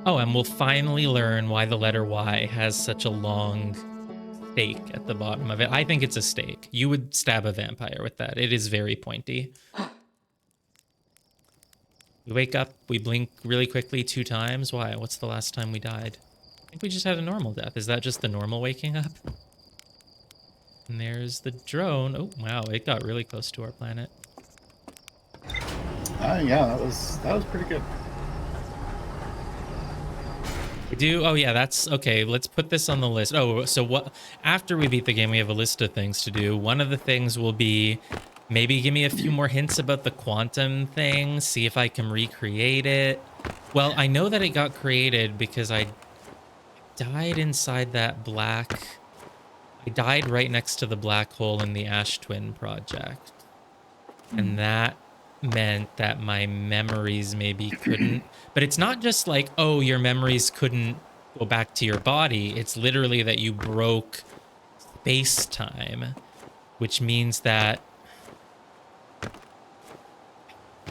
Oh, and we'll finally learn why the letter Y has such a long stake at the bottom of it. I think it's a stake. You would stab a vampire with that. It is very pointy. We wake up, we blink really quickly 2 times. Why? What's the last time we died? I think we just had a normal death. Is that just the normal waking up? And there's the drone. Oh, wow, it got really close to our planet. Yeah, that was pretty good. We do. Oh yeah, that's okay. Let's put this on the list. Oh, so what? After we beat the game, we have a list of things to do. One of the things will be maybe give me a few more hints about the quantum thing. See if I can recreate it. Well, I know that it got created because I died inside that black. I died right next to the black hole in the Ash Twin project, and that meant that my memories maybe couldn't. But it's not just like, oh, your memories couldn't go back to your body. It's literally that you broke space-time, which means that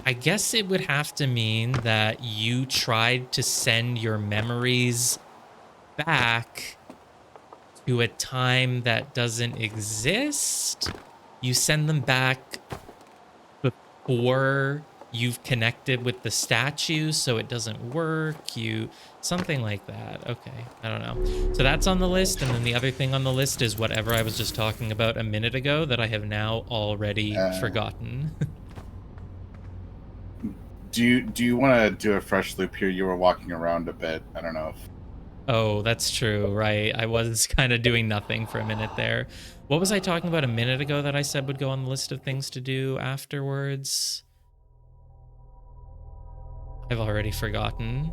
I guess it would have to mean that you tried to send your memories back to a time that doesn't exist. You send them back before you've connected with the statue, so it doesn't work. Something like that. Okay, I don't know. So that's on the list, and then the other thing on the list is whatever I was just talking about a minute ago that I have now already forgotten. Do you want to do a fresh loop here? You were walking around a bit. I don't know if... Oh, that's true, right? I was kind of doing nothing for a minute there. What was I talking about a minute ago that I said would go on the list of things to do afterwards? I've already forgotten.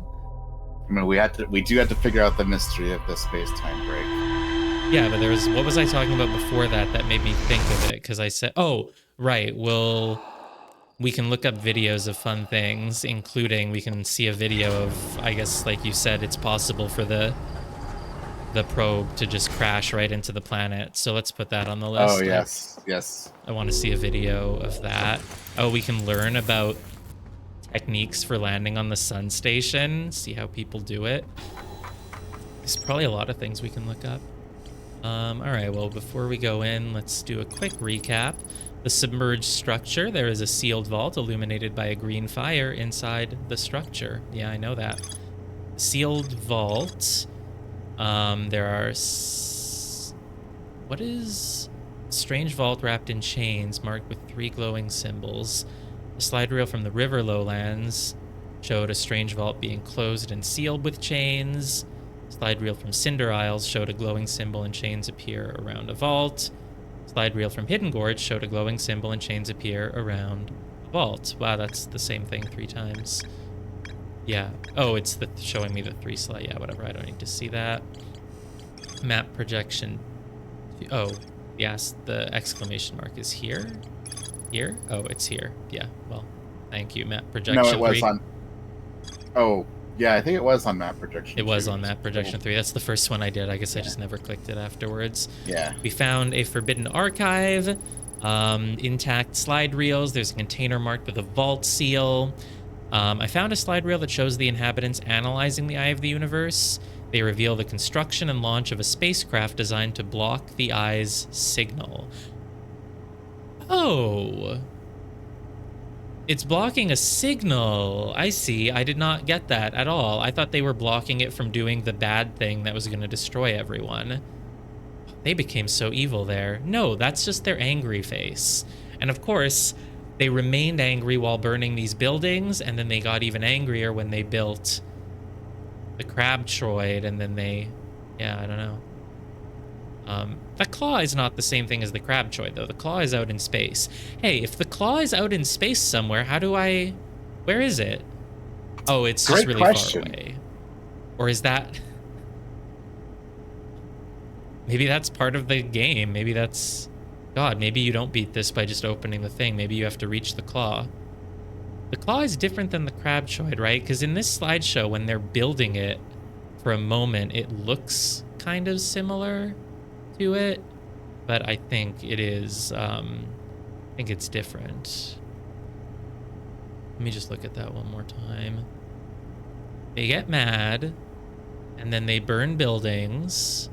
I mean, we do have to figure out the mystery of the space-time break. Yeah, but what was I talking about before that made me think of it? Because I said, oh, right, we can look up videos of fun things, including we can see a video of, I guess, like you said, it's possible for the probe to just crash right into the planet. So let's put that on the list. Oh, yes, yes. I want to see a video of that. Oh, we can learn about techniques for landing on the sun station, see how people do it. There's probably a lot of things we can look up. All right, well, before we go in, let's do a quick recap. The submerged structure, there is a sealed vault illuminated by a green fire inside the structure. Yeah, I know that. Sealed vault. There are... What is... Strange vault wrapped in chains marked with 3 glowing symbols. A slide reel from the river lowlands showed a strange vault being closed and sealed with chains. Slide reel from Cinder Isles showed a glowing symbol and chains appear around a vault. Slide reel from Hidden Gorge showed a glowing symbol and chains appear around a vault. Wow, that's the same thing 3 times. Yeah. Oh, it's showing me the 3 slide. Yeah, whatever. I don't need to see that. Map projection. Oh, yes. The exclamation mark is here. Here? Oh, it's here. Yeah. Well, thank you. Map projection. No, it was 3. On. Oh, yeah. I think it was on map projection. It was on map projection 3. That's the first one I did. I guess I just never clicked it afterwards. Yeah. We found a forbidden archive. Intact slide reels. There's a container marked with a vault seal. I found a slide reel that shows the inhabitants analyzing the Eye of the Universe. They reveal the construction and launch of a spacecraft designed to block the Eye's signal. Oh. It's blocking a signal. I see. I did not get that at all. I thought they were blocking it from doing the bad thing that was going to destroy everyone. They became so evil there. No, that's just their angry face. And of course, they remained angry while burning these buildings, and then they got even angrier when they built the Crabtroid, and then they... Yeah, I don't know. The claw is not the same thing as the Crabtroid, though. The claw is out in space. Hey, if the claw is out in space somewhere, how do I... Where is it? Oh, it's just really far away. Or is that... Maybe that's part of the game. Maybe that's... God, maybe you don't beat this by just opening the thing. Maybe you have to reach the claw. The claw is different than the Crabtroid, right? Because in this slideshow, when they're building it for a moment, it looks kind of similar to it, but I think it is, I think it's different. Let me just look at that one more time. They get mad, and then they burn buildings,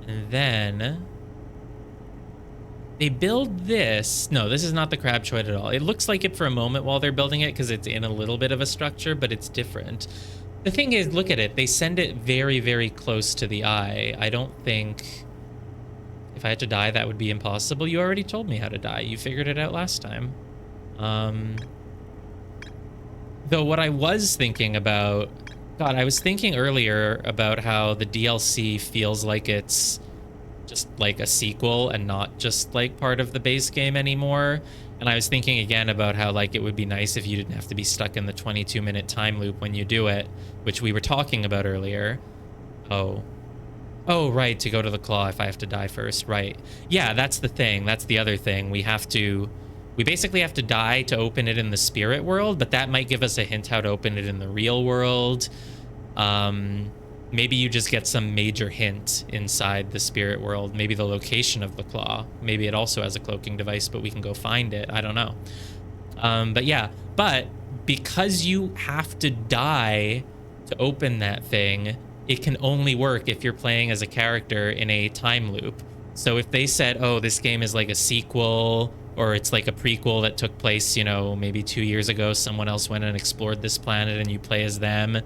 and then they build this. No, this is not the crab choid at all. It looks like it for a moment while they're building it because it's in a little bit of a structure, but it's different. The thing is, look at it. They send it very, very close to the eye. I don't think if I had to die, that would be impossible. You already told me how to die. You figured it out last time. Though what I was thinking about, God, I was thinking earlier about how the DLC feels like it's just like a sequel and not just like part of the base game anymore. And I was thinking again about how like it would be nice if you didn't have to be stuck in the 22-minute time loop when you do it, which we were talking about earlier. Oh, right, to go to the claw if I have to die first, right. Yeah, that's the thing. That's the other thing. We basically have to die to open it in the spirit world, but that might give us a hint how to open it in the real world. Maybe you just get some major hint inside the spirit world. Maybe the location of the claw. Maybe it also has a cloaking device, but we can go find it. I don't know. But yeah, but because you have to die to open that thing, it can only work if you're playing as a character in a time loop. So if they said, oh, this game is like a sequel, or it's like a prequel that took place, you know, maybe 2 years ago, someone else went and explored this planet and you play as them,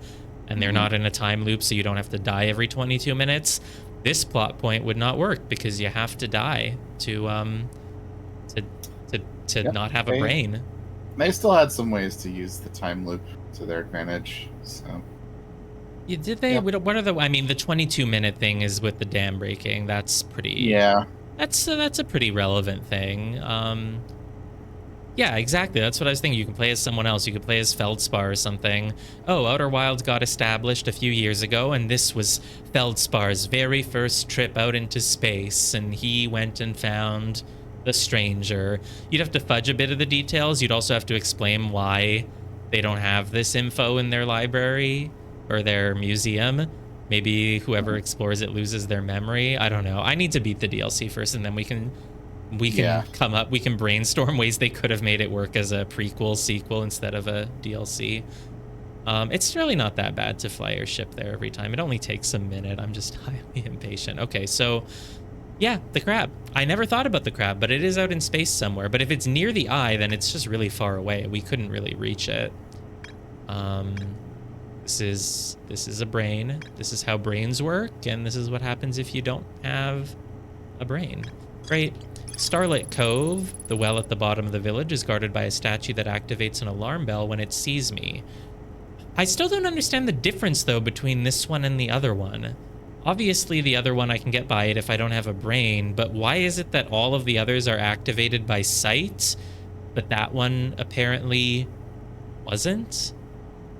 and they're not in a time loop, so you don't have to die every 22 minutes, this plot point would not work because you have to die to Yep, not have a brain. They still had some ways to use the time loop to their advantage, so... Yeah, did they? Yep. What are the? I mean, the 22-minute thing is with the dam breaking. That's pretty. Yeah. That's a pretty relevant thing. Yeah, exactly. That's what I was thinking. You can play as someone else. You could play as Feldspar or something. Oh, Outer Wilds got established a few years ago, and this was Feldspar's very first trip out into space, and he went and found the stranger. You'd have to fudge a bit of the details. You'd also have to explain why they don't have this info in their library or their museum. Maybe whoever explores it loses their memory. I don't know. I need to beat the DLC first, and then we can we can brainstorm ways they could have made it work as a prequel sequel instead of a DLC. It's really not that bad to fly your ship there every time. It only takes a minute. I'm just highly impatient. Okay, so yeah, the crab. I never thought about the crab, but it is out in space somewhere. But if it's near the eye, then it's just really far away. We couldn't really reach it. This is a brain. This is how brains work, and this is what happens if you don't have a brain. Great. Starlit Cove, the well at the bottom of the village, is guarded by a statue that activates an alarm bell when it sees me. I still don't understand the difference, though, between this one and the other one. Obviously, the other one I can get by it if I don't have a brain, but why is it that all of the others are activated by sight, but that one apparently wasn't?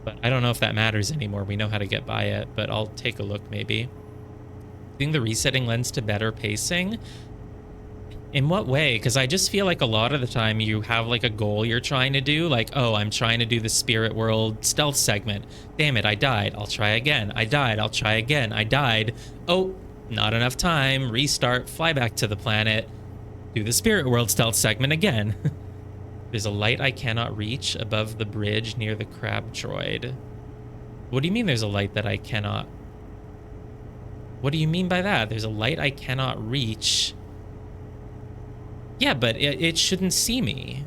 But I don't know if that matters anymore. We know how to get by it, but I'll take a look maybe. Doing the resetting lens to better pacing? In what way? Because I just feel like a lot of the time you have like a goal you're trying to do. Like, oh, I'm trying to do the spirit world stealth segment. Damn it, I died. I'll try again. I died. I'll try again. I died. Oh, not enough time. Restart. Fly back to the planet. Do the spirit world stealth segment again. There's a light I cannot reach above the bridge near the crab droid. What do you mean there's a light that I cannot... What do you mean by that? There's a light I cannot reach. Yeah, but it shouldn't see me.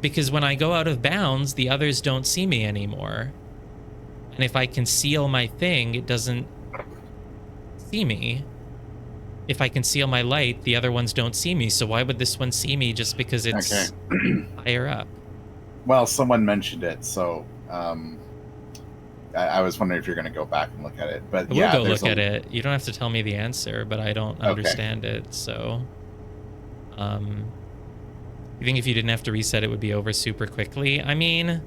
Because when I go out of bounds, the others don't see me anymore. And if I conceal my thing, it doesn't see me. If I conceal my light, the other ones don't see me. So why would this one see me just because it's higher up? Well, someone mentioned it, so I was wondering if you're going to go back and look at it. But We'll go look at it. You don't have to tell me the answer, but I don't understand it. So, you think if you didn't have to reset, it would be over super quickly? I mean,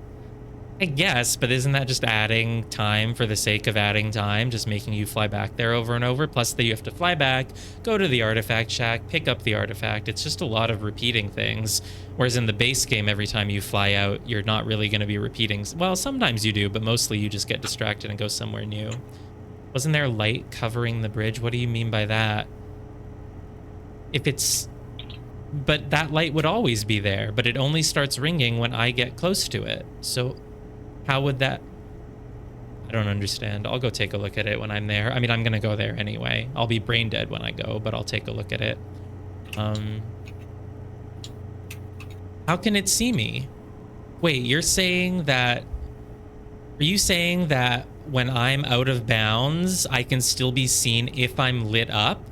I guess, but isn't that just adding time for the sake of adding time, just making you fly back there over and over? Plus that you have to fly back, go to the artifact shack, pick up the artifact. It's just a lot of repeating things. Whereas in the base game, every time you fly out, you're not really going to be repeating. Well, sometimes you do, but mostly you just get distracted and go somewhere new. Wasn't there light covering the bridge? What do you mean by that? If it's... But that light would always be there, but it only starts ringing when I get close to it. So how would that... don't understand. I'll go take a look at it when I'm there. I mean, I'm gonna go there anyway. I'll be brain dead when I go, but I'll take a look at it. How can it see me? Wait, you're saying that... Are you saying that when I'm out of bounds, I can still be seen if I'm lit up?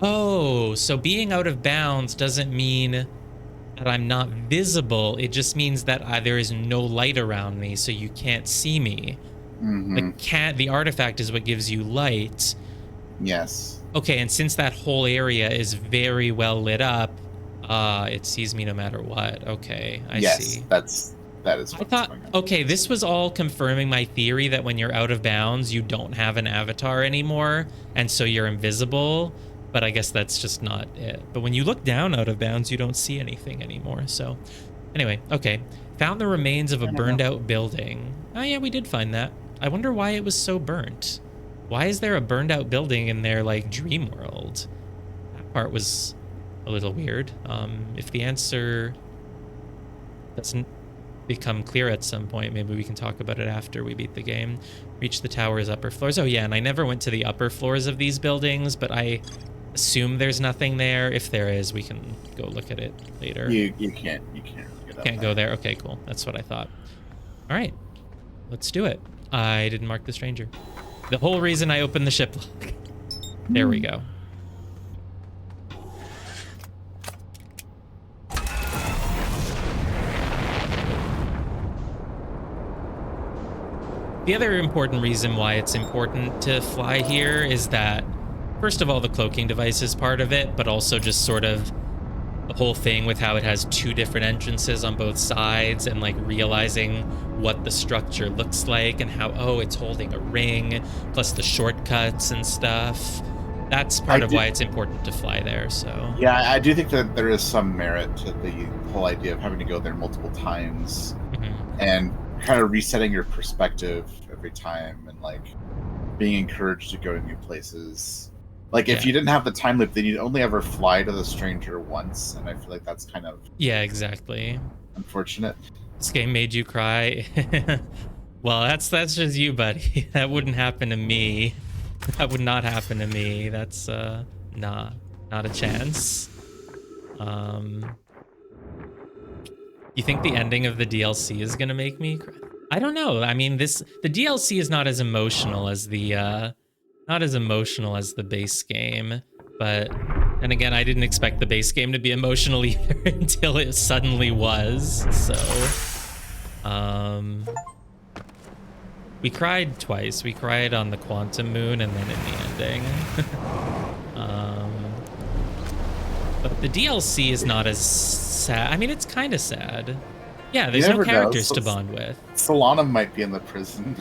Oh, so being out of bounds doesn't mean that I'm not visible. It just means that there is no light around me, so you can't see me. The artifact is what gives you light. Yes. Okay, and since that whole area is very well lit up, it sees me no matter what. Okay, I see. Yes, that is. I thought, okay, this was all confirming my theory that when you're out of bounds, you don't have an avatar anymore, and so you're invisible. But I guess that's just not it. But when you look down out of bounds, you don't see anything anymore. So anyway, okay. Found the remains of a burned out building. Oh yeah, we did find that. I wonder why it was so burnt. Why is there a burned out building in their like dream world? That part was a little weird. If the answer doesn't become clear at some point, maybe we can talk about it after we beat the game. Reach the tower's upper floors. Oh yeah, and I never went to the upper floors of these buildings, but I assume there's nothing there. If there is, we can go look at it later. You can't get up Can't go there. Okay, cool. That's what I thought. All right, let's do it. I didn't mark the stranger. The whole reason I opened the ship lock. There we go. The other important reason why it's important to fly here is that, first of all, the cloaking device is part of it, but also just sort of the whole thing with how it has two different entrances on both sides and like realizing what the structure looks like and how, oh, it's holding a ring, plus the shortcuts and stuff. That's part of why it's important to fly there, so. Yeah, I do think that there is some merit to the whole idea of having to go there multiple times and kind of resetting your perspective every time and like being encouraged to go to new places. Like if you didn't have the time loop, then you'd only ever fly to the stranger once, and I feel like that's kind of exactly unfortunate. This game made you cry. Well, that's just you, buddy. That wouldn't happen to me. That would not happen to me. That's not a chance. You think the ending of the DLC is gonna make me cry? I don't know. I mean, the DLC is not as emotional as the base game, but and again, I didn't expect the base game to be emotional either until it suddenly was. So, we cried twice. We cried on the Quantum Moon and then in the ending. But the DLC is not as sad. I mean, it's kind of sad. Yeah, there's no characters to bond with. Solanum might be in the prison.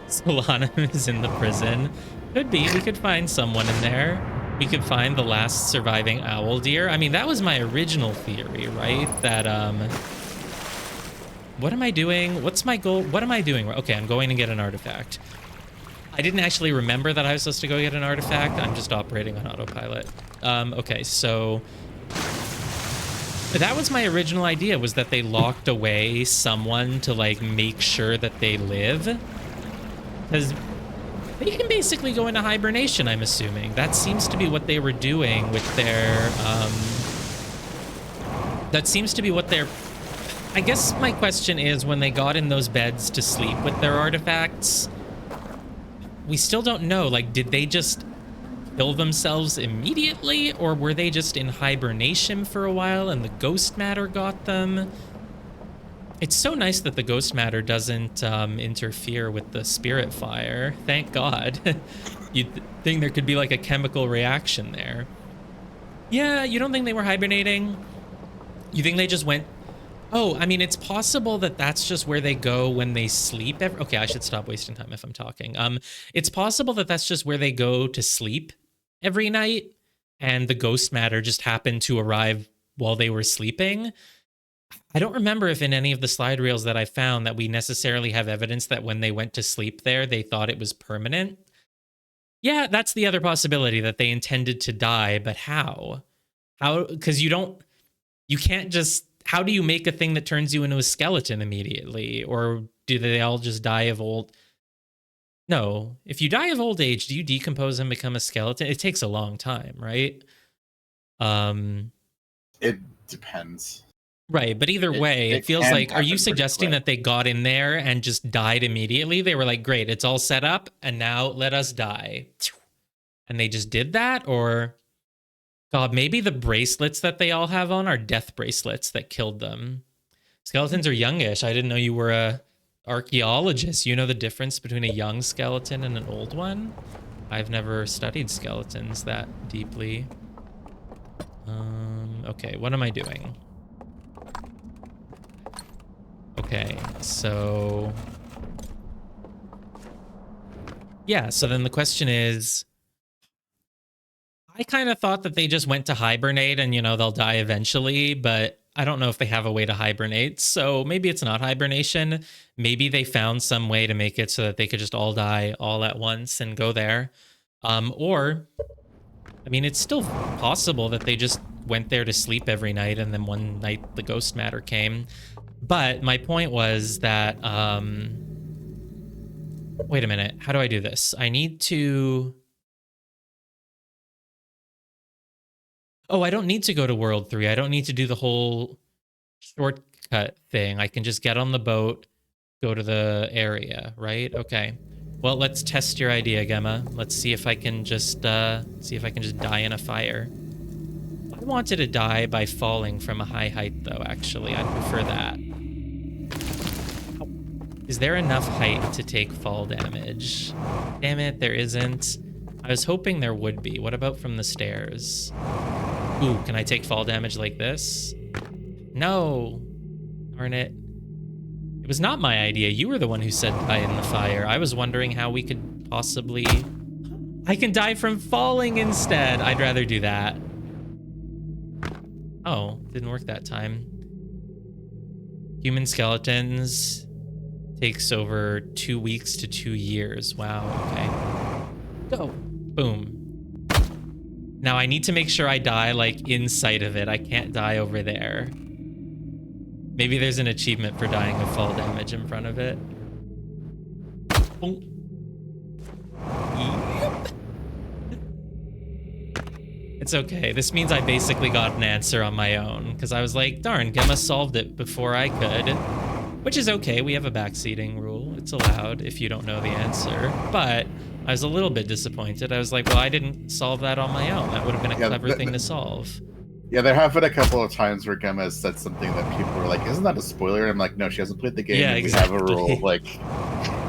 Solanum is in the prison. Could be. We could find someone in there. We could find the last surviving owl deer. I mean, that was my original theory, right? That, what am I doing? What's my goal? What am I doing? Okay, I'm going to get an artifact. I didn't actually remember that I was supposed to go get an artifact. I'm just operating on autopilot. Okay, so that was my original idea, was that they locked away someone to like make sure that they live. Because they can basically go into hibernation, I'm assuming. That seems to be what they were doing with their, that seems to be what their, I guess my question is, when they got in those beds to sleep with their artifacts, we still don't know, like, did they just kill themselves immediately, or were they just in hibernation for a while and the ghost matter got them? It's so nice that the ghost matter doesn't interfere with the spirit fire. Thank God. You'd think there could be like a chemical reaction there. Yeah, you don't think they were hibernating? You think they just went... Oh, I mean, it's possible that that's just where they go when they sleep. Okay, I should stop wasting time if I'm talking. It's possible that that's just where they go to sleep every night, and the ghost matter just happened to arrive while they were sleeping. I don't remember if in any of the slide reels that I found that we necessarily have evidence that when they went to sleep there, they thought it was permanent. Yeah, that's the other possibility, that they intended to die, but how? How? Because you can't just... How do you make a thing that turns you into a skeleton immediately? Or do they all just die of old? No, if you die of old age, do you decompose and become a skeleton? It takes a long time, right? It depends. Right, but either way, it feels can like, are you happen pretty suggesting quick. that they got in there and just died immediately? They were like, great, it's all set up, and now let us die. And they just did that? Or, God, maybe the bracelets that they all have on are death bracelets that killed them. Skeletons are youngish. I didn't know you were a archaeologist. You know the difference between a young skeleton and an old one? I've never studied skeletons that deeply. Okay, what am I doing? Okay, so... yeah, so then the question is... I kind of thought that they just went to hibernate and, you know, they'll die eventually, but I don't know if they have a way to hibernate. So maybe it's not hibernation. Maybe they found some way to make it so that they could just all die all at once and go there. Or, I mean, it's still possible that they just went there to sleep every night and then one night the ghost matter came. But my point was that, wait a minute, how do I do this? I need to... oh, I don't need to go to World 3. I don't need to do the whole shortcut thing. I can just get on the boat, go to the area, right? Okay. Well, let's test your idea, Gemma. Let's see if I can just die in a fire. I wanted to die by falling from a high height, though, actually. I'd prefer that. Is there enough height to take fall damage? Damn it, there isn't. I was hoping there would be. What about from the stairs? Ooh, can I take fall damage like this? No. Darn it. It was not my idea. You were the one who said die in the fire. I was wondering how we could possibly... I can die from falling instead. I'd rather do that. Oh, didn't work that time. Human skeletons takes over 2 weeks to 2 years. Wow, okay. Go. Boom. Now I need to make sure I die like inside of it. I can't die over there. Maybe there's an achievement for dying of fall damage in front of it. Boom. Yep. It's okay. This means I basically got an answer on my own because I was like, darn, Gemma solved it before I could. Which is okay. We have a backseating rule. It's allowed if you don't know the answer. But I was a little bit disappointed. I was like, well, I didn't solve that on my own. That would have been a clever thing to solve. Yeah, there have been a couple of times where Gemma has said something that people were like, isn't that a spoiler? I'm like, no, she hasn't played the game. Yeah, exactly. We have a rule. Like,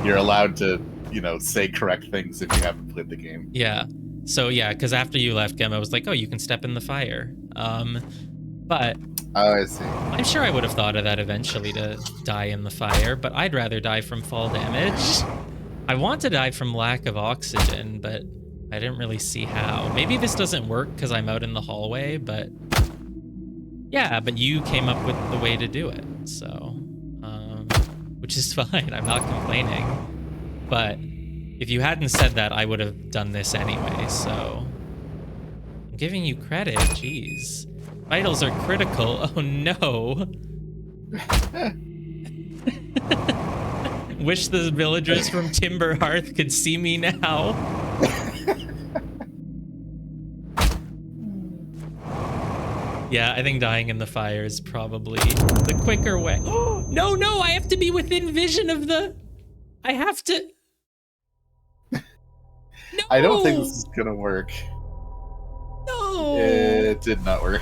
you're allowed to, you know, say correct things if you haven't played the game. Yeah. So, yeah, because after you left, Gemma was like, oh, you can step in the fire. But... oh, I see. I'm sure I would have thought of that eventually to die in the fire, but I'd rather die from fall damage. I want to die from lack of oxygen, but I didn't really see how. Maybe this doesn't work because I'm out in the hallway, but... yeah, but you came up with the way to do it, so... which is fine, I'm not complaining. But if you hadn't said that, I would have done this anyway, so... I'm giving you credit, jeez. Vitals are critical. Oh no. Wish the villagers from Timber Hearth could see me now. Yeah, I think dying in the fire is probably the quicker way. No, no, I have to be within vision of the... I have to... No! I don't think this is gonna work. No! It did not work.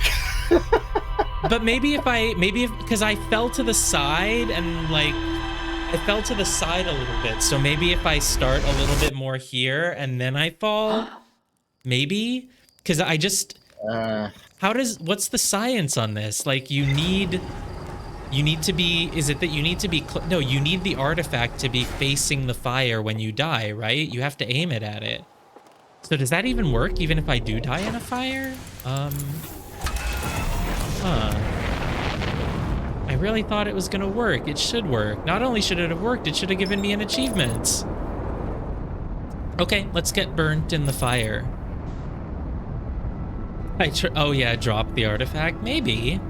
But maybe because I fell to the side and like, I fell to the side a little bit. So maybe if I start a little bit more here and then I fall, maybe, because I just, what's the science on this? Like you need to be, is it that you need to be, no, you need the artifact to be facing the fire when you die, right? You have to aim it at it. So does that even work even if I do die in a fire? I really thought it was gonna work. It should work. Not only should it have worked, it should have given me an achievement. Okay, let's get burnt in the fire. Oh yeah, drop the artifact? Maybe.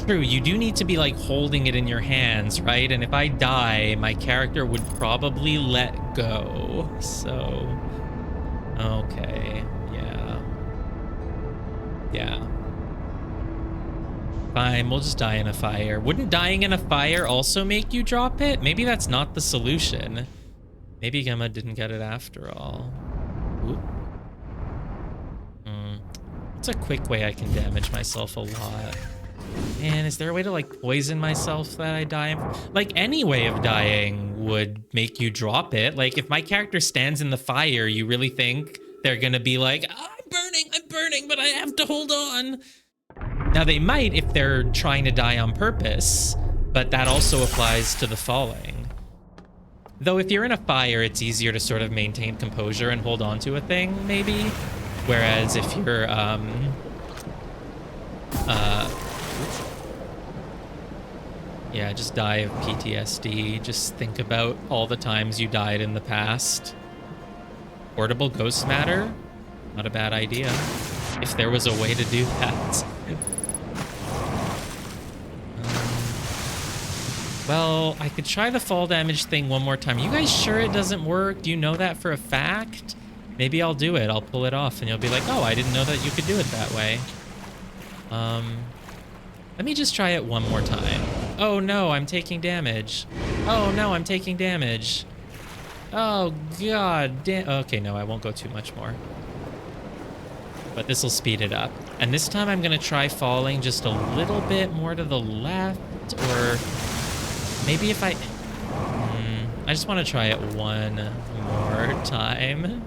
True, you do need to be like holding it in your hands, right? And if I die, my character would probably let go. So, okay, yeah. Yeah. Fine, we'll just die in a fire. Wouldn't dying in a fire also make you drop it? Maybe that's not the solution. Maybe Gemma didn't get it after all. Oop. It's a quick way I can damage myself a lot. Man, is there a way to like poison myself that I die? Like any way of dying would make you drop it. Like if my character stands in the fire, you really think they're gonna be like, oh, I'm burning, but I have to hold on. Now they might if they're trying to die on purpose, but that also applies to the falling. Though if you're in a fire, it's easier to sort of maintain composure and hold on to a thing, maybe. Whereas if you're, yeah, just die of PTSD. Just think about all the times you died in the past. Portable ghost matter? Not a bad idea. If there was a way to do that. Well, I could try the fall damage thing one more time. You guys sure it doesn't work? Do you know that for a fact? Maybe I'll do it. I'll pull it off and you'll be like, oh, I didn't know that you could do it that way. Let me just try it one more time. Oh no, I'm taking damage. Oh no, I'm taking damage. Oh god damn. Okay, no, I won't go too much more. But this will speed it up. And this time I'm gonna try falling just a little bit more to the left, or maybe if I just want to try it one more time.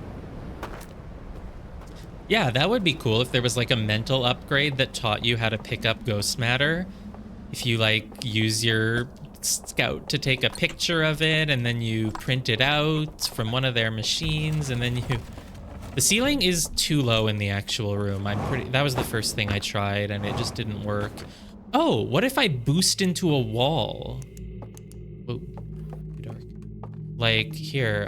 Yeah, that would be cool if there was like a mental upgrade that taught you how to pick up ghost matter. If you like use your scout to take a picture of it and then you print it out from one of their machines and then you... The ceiling is too low in the actual room. That was the first thing I tried and it just didn't work. Oh, what if I boost into a wall? Oh, too dark. Like here,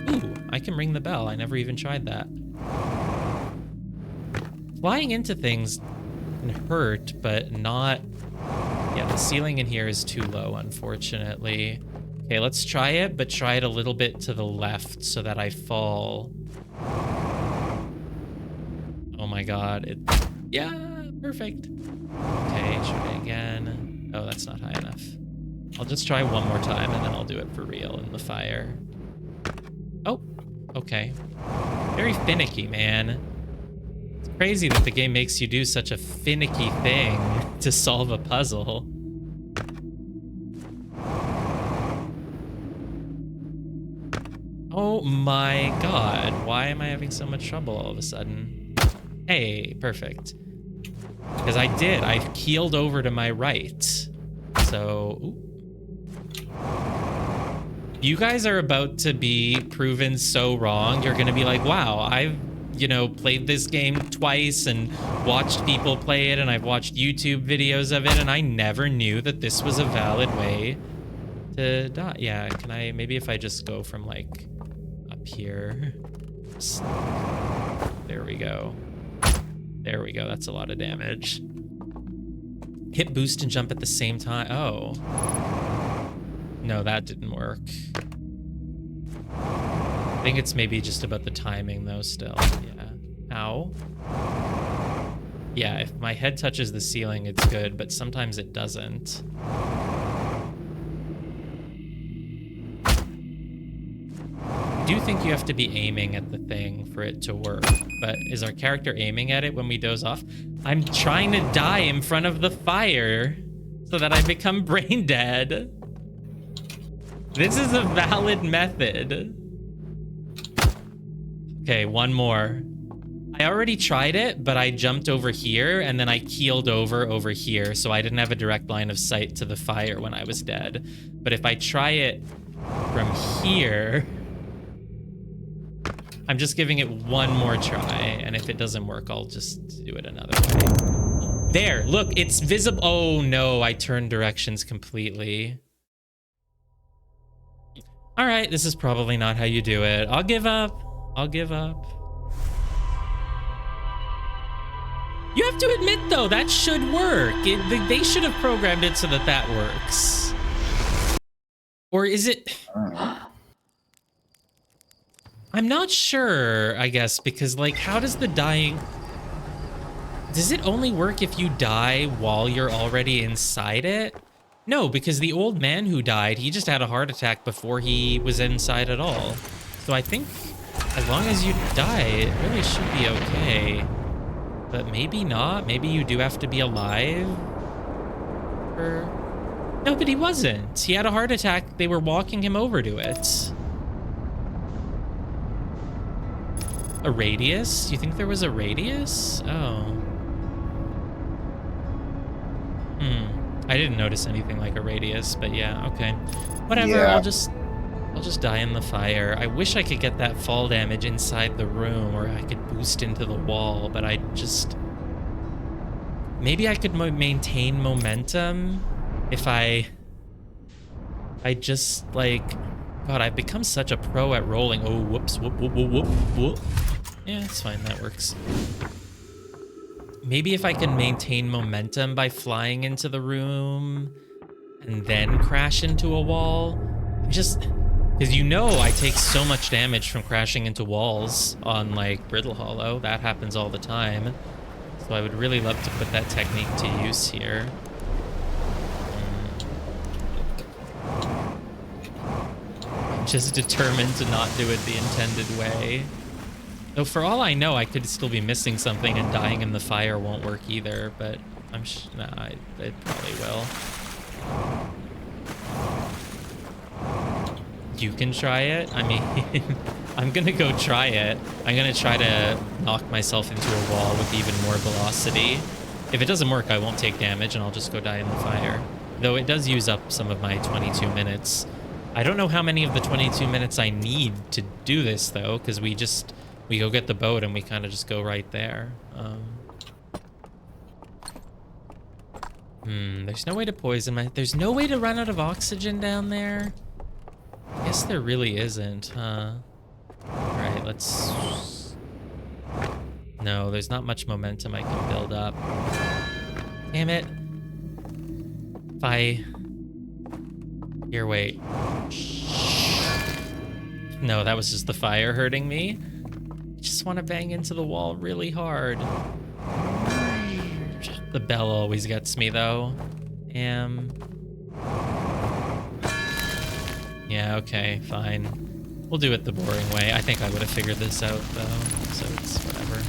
ooh, I can ring the bell. I never even tried that. Flying into things can hurt, but not... Yeah, the ceiling in here is too low, unfortunately. Okay, let's try it, but try it a little bit to the left so that I fall. Oh my god. Yeah, perfect. Okay, try it again. Oh, that's not high enough. I'll just try one more time and then I'll do it for real in the fire. Oh, okay. Very finicky, man. It's crazy that the game makes you do such a finicky thing to solve a puzzle. Oh my god, why am I having so much trouble all of a sudden? Hey, perfect. Because I keeled over to my right. So, ooh. You guys are about to be proven so wrong. You're gonna be like, wow, I've, you know, played this game twice and watched people play it and I've watched YouTube videos of it and I never knew that this was a valid way to die. Yeah, can I, maybe if I just go from like up here. There we go. There we go, that's a lot of damage. Hit boost and jump at the same time. Oh. No, that didn't work. I think it's maybe just about the timing though still. Yeah. Ow. Yeah, if my head touches the ceiling, it's good, but sometimes it doesn't. I do think you have to be aiming at the thing for it to work, but is our character aiming at it when we doze off? I'm trying to die in front of the fire so that I become brain dead. This is a valid method. Okay, one more. I already tried it, but I jumped over here and then I keeled over here, so I didn't have a direct line of sight to the fire when I was dead. But if I try it from here, I'm just giving it one more try, and if it doesn't work, I'll just do it another way. There, look, it's visible. Oh no, I turned directions completely. All right, this is probably not how you do it. I'll give up. I'll give up. You have to admit, though, that should work. They should have programmed it so that that works. Or is it... I'm not sure, I guess, because, like, how does the dying... Does it only work if you die while you're already inside it? No, because the old man who died, he just had a heart attack before he was inside at all. So I think as long as you die, it really should be okay. But maybe not. Maybe you do have to be alive. Or... No, but he wasn't. He had a heart attack. They were walking him over to it. A radius? You think there was a radius? Oh. I didn't notice anything like a radius, but yeah, okay. Whatever, Yeah. I'll just die in the fire. I wish I could get that fall damage inside the room, or I could boost into the wall, but I just... Maybe I could maintain momentum if I just, like... God, I've become such a pro at rolling. Oh, whoops, whoop, whoop, whoop, whoop, whoop. Yeah, it's fine, that works. Maybe if I can maintain momentum by flying into the room and then crash into a wall. Just because, you know, I take so much damage from crashing into walls on like Brittle Hollow. That happens all the time. So I would really love to put that technique to use here. I'm just determined to not do it the intended way. Though for all I know, I could still be missing something and dying in the fire won't work either, but I'm nah, it probably will. You can try it? I mean, I'm gonna go try it. I'm gonna try to knock myself into a wall with even more velocity. If it doesn't work, I won't take damage and I'll just go die in the fire. Though it does use up some of my 22 minutes. I don't know how many of the 22 minutes I need to do this though, because we go get the boat and we kind of just go right there. There's no way to poison there's no way to run out of oxygen down there? I guess there really isn't, huh? Alright, let's... No, there's not much momentum I can build up. Damn it. If I... Here, wait. No, that was just the fire hurting me. Just want to bang into the wall really hard. The bell always gets me though. Yeah, okay, fine. We'll do it the boring way. I think I would have figured this out though, so it's whatever.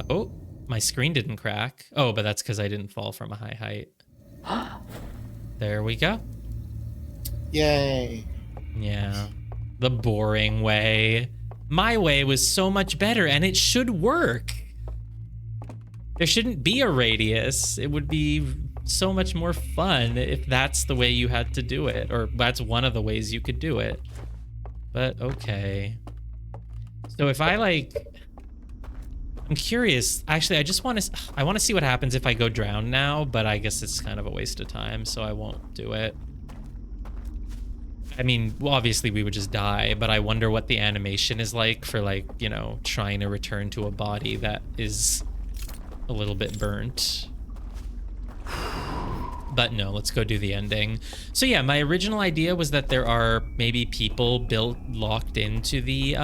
Oh, my screen didn't crack. Oh, but that's because I didn't fall from a high height. There we go. Yay. Yeah. The boring way. My way was so much better, and it should work. There shouldn't be a radius. It would be so much more fun if that's the way you had to do it, or that's one of the ways you could do it. But okay. So if I I'm curious. Actually, I want to see what happens if I go drown now, but I guess it's kind of a waste of time, so I won't do it. I mean, well, obviously we would just die, but I wonder what the animation is like for, like, you know, trying to return to a body that is a little bit burnt. But no, let's go do the ending. So yeah, my original idea was that there are maybe people locked into the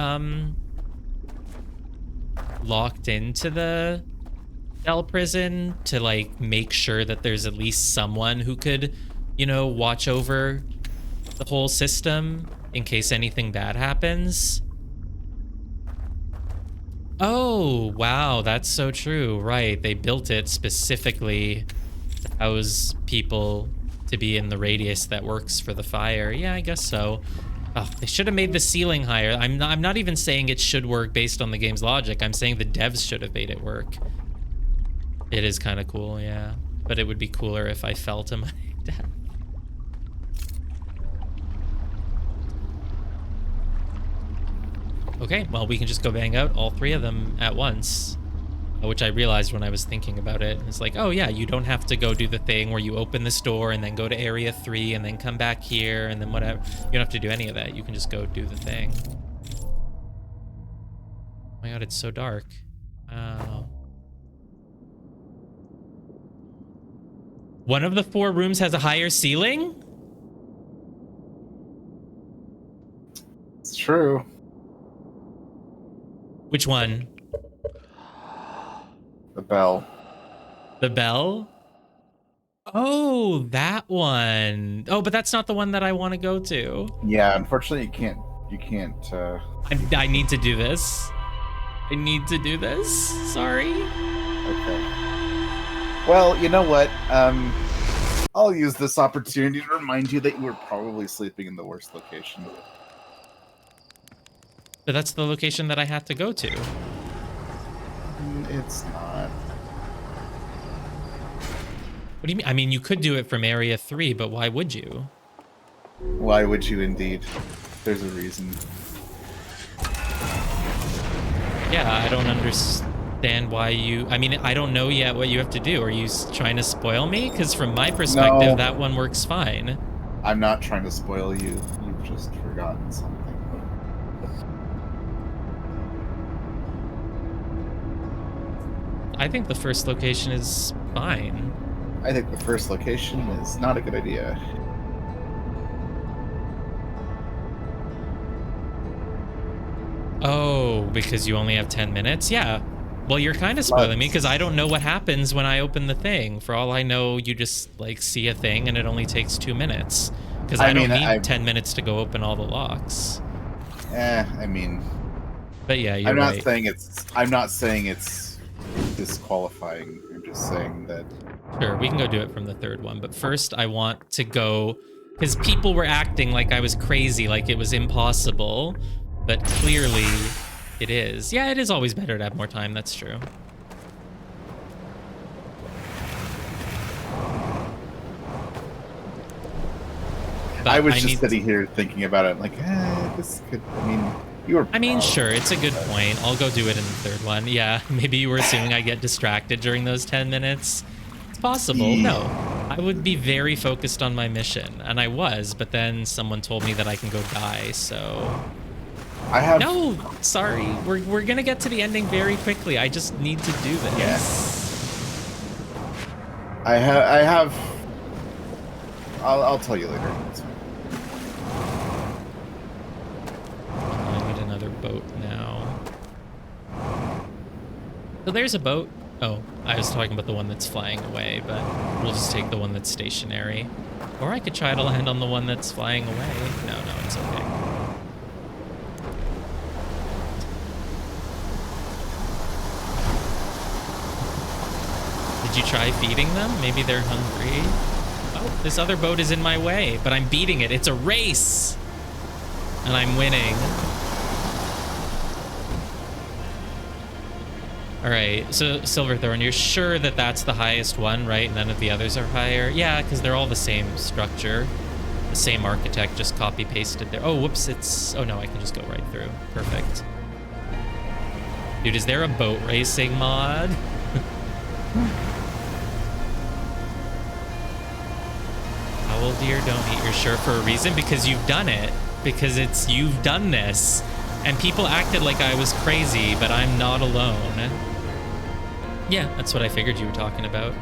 cell prison to, like, make sure that there's at least someone who could, you know, watch over the whole system in case anything bad happens. Oh, wow, that's so true. Right, they built it specifically to house people to be in the radius that works for the fire. Yeah, I guess so. Oh, they should have made the ceiling higher. I'm not even saying it should work based on the game's logic. I'm saying the devs should have made it work. It is kind of cool, yeah. But it would be cooler if I fell to my death. Okay, well, we can just go bang out all three of them at once, which I realized when I was thinking about it. It's like, oh yeah, you don't have to go do the thing where you open this door and then go to area 3 and then come back here and then whatever. You don't have to do any of that. You can just go do the thing. my god, it's so dark. Wow. One of the 4 rooms has a higher ceiling? It's true. Which one? The bell. The bell? Oh, that one. Oh, but that's not the one that I want to go to. Yeah, unfortunately, you can't. I need to do this. I need to do this. Sorry. Okay. Well, you know what? I'll use this opportunity to remind you that you were probably sleeping in the worst location. But that's the location that I had to go to. It's not. What do you mean? I mean, you could do it from Area 3, but why would you? Why would you indeed? There's a reason. Yeah, I don't understand why you... I mean, I don't know yet what you have to do. Are you trying to spoil me? Because from my perspective, No. that one works fine. I'm not trying to spoil you. You've just forgotten something. I think the first location is fine. I think the first location is not a good idea. Oh, because you only have 10 minutes? Yeah. Well, you're kind of spoiling me because I don't know what happens when I open the thing. For all I know, you just like see a thing and it only takes 2 minutes. Because I don't need 10 minutes to go open all the locks. I mean... But yeah, you're I'm not right. saying it's disqualifying. I'm just saying that... Sure, we can go do it from the 3rd one. But first, I want to go... Because people were acting like I was crazy, like it was impossible. But clearly, it is. Yeah, it is always better to have more time. That's true. But I was just sitting here thinking about it, like, this could... I mean, you were... I mean, sure, it's a good point. I'll go do it in the 3rd one. Yeah, maybe you were assuming I get distracted during those 10 minutes. It's possible. No, I would be very focused on my mission. And I was, but then someone told me that I can go die, so... I have... No, sorry. We're gonna get to the ending very quickly. I just need to do this. Yes. I have... I'll tell you later. It's fine. I need another boat now. So there's a boat. Oh, I was talking about the one that's flying away, but we'll just take the one that's stationary. Or I could try to land on the one that's flying away. No, it's okay. Did you try feeding them? Maybe they're hungry. Oh, this other boat is in my way, but I'm beating it. It's a race! And I'm winning. All right, so Silverthorn, you're sure that that's the highest one, right? None of the others are higher? Yeah, because they're all the same structure. The same architect, just copy-pasted there. Oh, whoops, it's... Oh, no, I can just go right through. Perfect. Dude, is there a boat racing mod? Owl deer, don't eat your shirt for a reason, because you've done it. Because you've done this. And people acted like I was crazy, but I'm not alone. Yeah, that's what I figured you were talking about.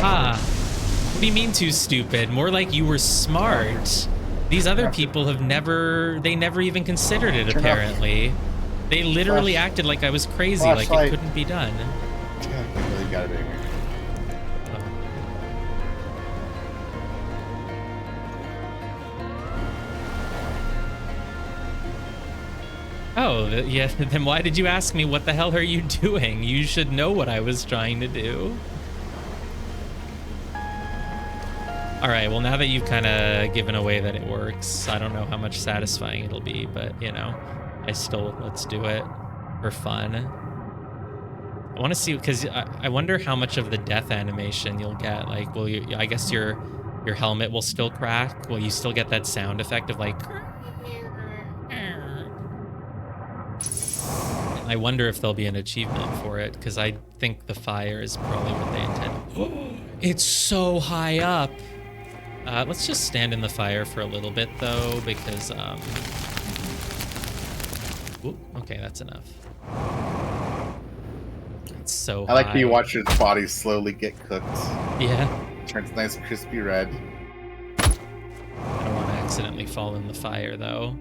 Ah, what do you mean too stupid? More like you were smart. These other people have never even considered it, apparently. They literally acted like I was crazy, like it couldn't be done. Yeah, you really gotta be. Oh, yeah, then why did you ask me what the hell are you doing? You should know what I was trying to do. All right, well, now that you've kind of given away that it works, I don't know how much satisfying it'll be, but, you know, let's do it for fun. I want to see, because I wonder how much of the death animation you'll get. Like, will you, I guess your helmet will still crack. Will you still get that sound effect of like... I wonder if there'll be an achievement for it, because I think the fire is probably what they intend. It's so high up. Let's just stand in the fire for a little bit though, because Whoop, okay, that's enough. It's so I like high. how you watch your body slowly get cooked. Yeah. Turns nice crispy red. I don't want to accidentally fall in the fire though.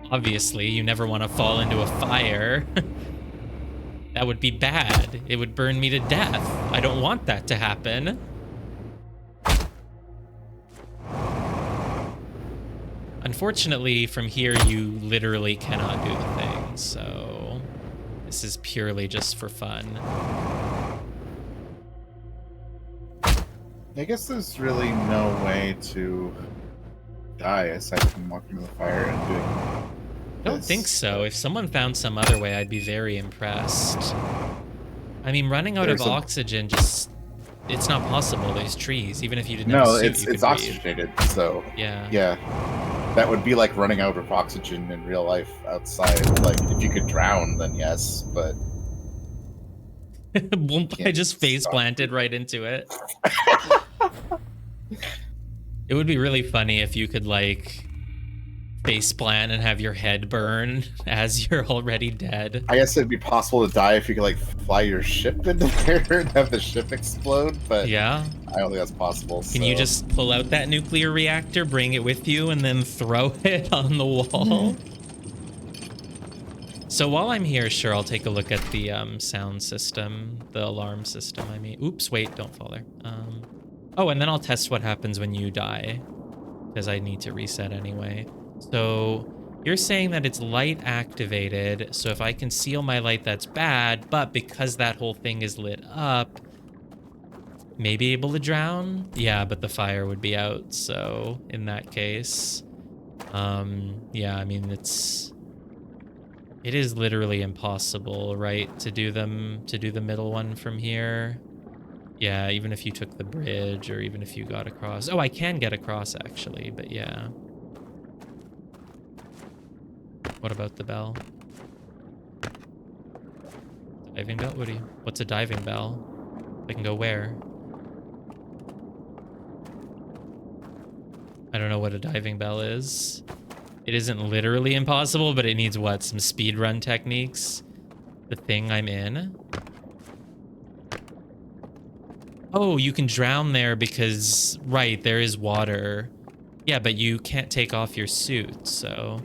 Obviously, you never want to fall into a fire. That would be bad. It would burn me to death. I don't want that to happen. Unfortunately, from here, you literally cannot do the thing, so this is purely just for fun. I guess there's really no way to die aside from walking to the fire and doing I don't think so. If someone found some other way, I'd be very impressed. I mean, running out of oxygen just... It's not possible. There's trees. Even if you didn't have a suit, it's oxygenated, so... Yeah. Yeah. That would be like running out of oxygen in real life outside. Like, if you could drown, then yes, but... Boom, I just face planted right into it. It would be really funny if you could, like... face plant and have your head burn as you're already dead. I guess it'd be possible to die if you could like fly your ship into there and have the ship explode, but yeah, I don't think that's possible. Can you just pull out that nuclear reactor, bring it with you, and then throw it on the wall? So while I'm here, sure, I'll take a look at the sound system, the alarm system, I mean. Oops, wait, don't fall there. Oh, and then I'll test what happens when you die, because I need to reset anyway. So you're saying that it's light activated, so if I conceal my light, that's bad, but because that whole thing is lit up, maybe able to drown? Yeah, but the fire would be out, so in that case, yeah, I mean, it is literally impossible, right, to do the middle one from here. Yeah, even if you took the bridge, or even if you got across. Oh, I can get across, actually, but yeah. What about the bell? Diving bell? What's a diving bell? I can go where? I don't know what a diving bell is. It isn't literally impossible, but it needs what? Some speedrun techniques? The thing I'm in? Oh, you can drown there because, right, there is water. Yeah, but you can't take off your suit, so...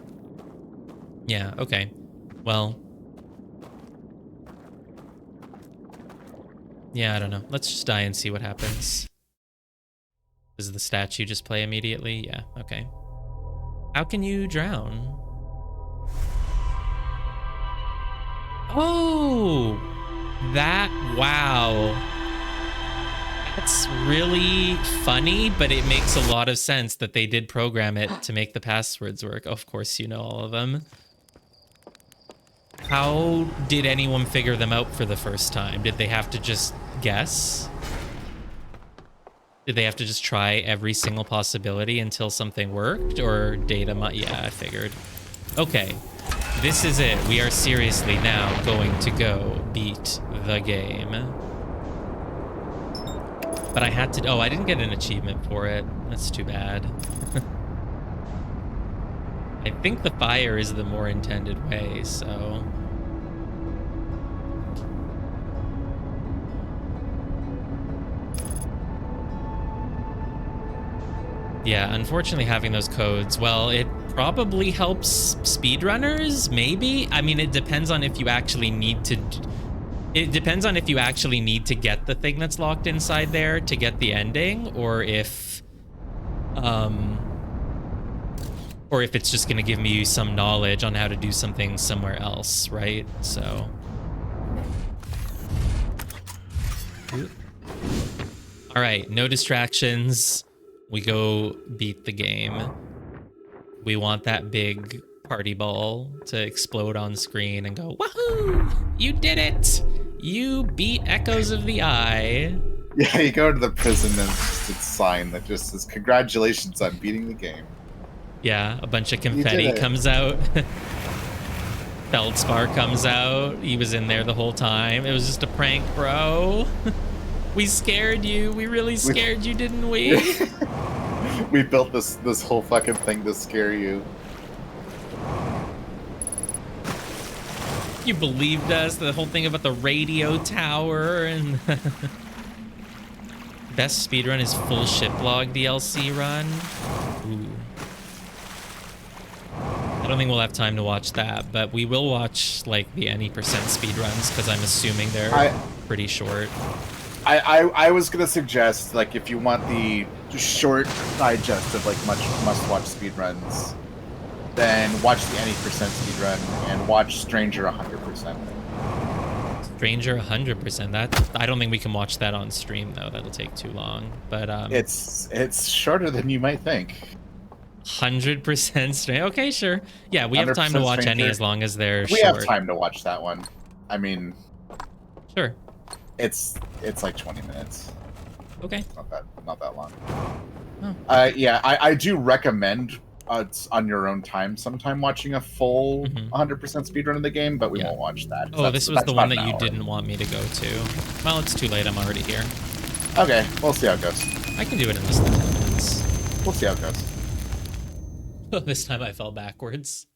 Yeah, okay. Well... Yeah, I don't know. Let's just die and see what happens. Does the statue just play immediately? Yeah, okay. How can you drown? Oh! Wow. That's really funny, but it makes a lot of sense that they did program it to make the passwords work. Of course, you know all of them. How did anyone figure them out for the first time? Did they have to just guess? Did they have to just try every single possibility until something worked? Or data yeah, I figured. Okay, this is it. We are seriously now going to go beat the game. But I had to... Oh, I didn't get an achievement for it. That's too bad. I think the fire is the more intended way, so... Yeah, unfortunately having those codes, well, it probably helps speedrunners, maybe? I mean, it depends on if you actually need to... It depends on if you actually need to get the thing that's locked inside there to get the ending, or if it's just gonna give me some knowledge on how to do something somewhere else, right? So... Alright, no distractions. We go beat the game. We want that big party ball to explode on screen and go, woohoo! You did it! You beat Echoes of the Eye. Yeah, you go to the prison and it's just a sign that just says, congratulations on beating the game. Yeah, a bunch of confetti comes out. Feldspar comes out. He was in there the whole time. It was just a prank, bro. We scared you. We really scared you, didn't we? We built this whole fucking thing to scare you. You believed us. The whole thing about the radio tower and best speedrun is full shiplog DLC run. Ooh. I don't think we'll have time to watch that, but we will watch like the any percent speedruns because I'm assuming they're pretty short. I was gonna suggest, like, if you want the short digest of like must-watch speedruns, then watch the any percent speedrun and watch Stranger 100%. Stranger 100%. That I don't think we can watch that on stream though. That'll take too long. But it's shorter than you might think. 100% Stranger. Okay, sure. Yeah, we have time to watch Stranger. any as long as they're We short. have time to watch that one. I mean, sure. It's like 20 minutes. Okay. Not that long. Oh. Yeah, I do recommend on your own time sometime watching a full 100% speedrun of the game, but we won't watch that. Oh, this was the one that you didn't want me to go to. Well, it's too late. I'm already here. Okay, we'll see how it goes. I can do it in less than 10 minutes. We'll see how it goes. This time I fell backwards.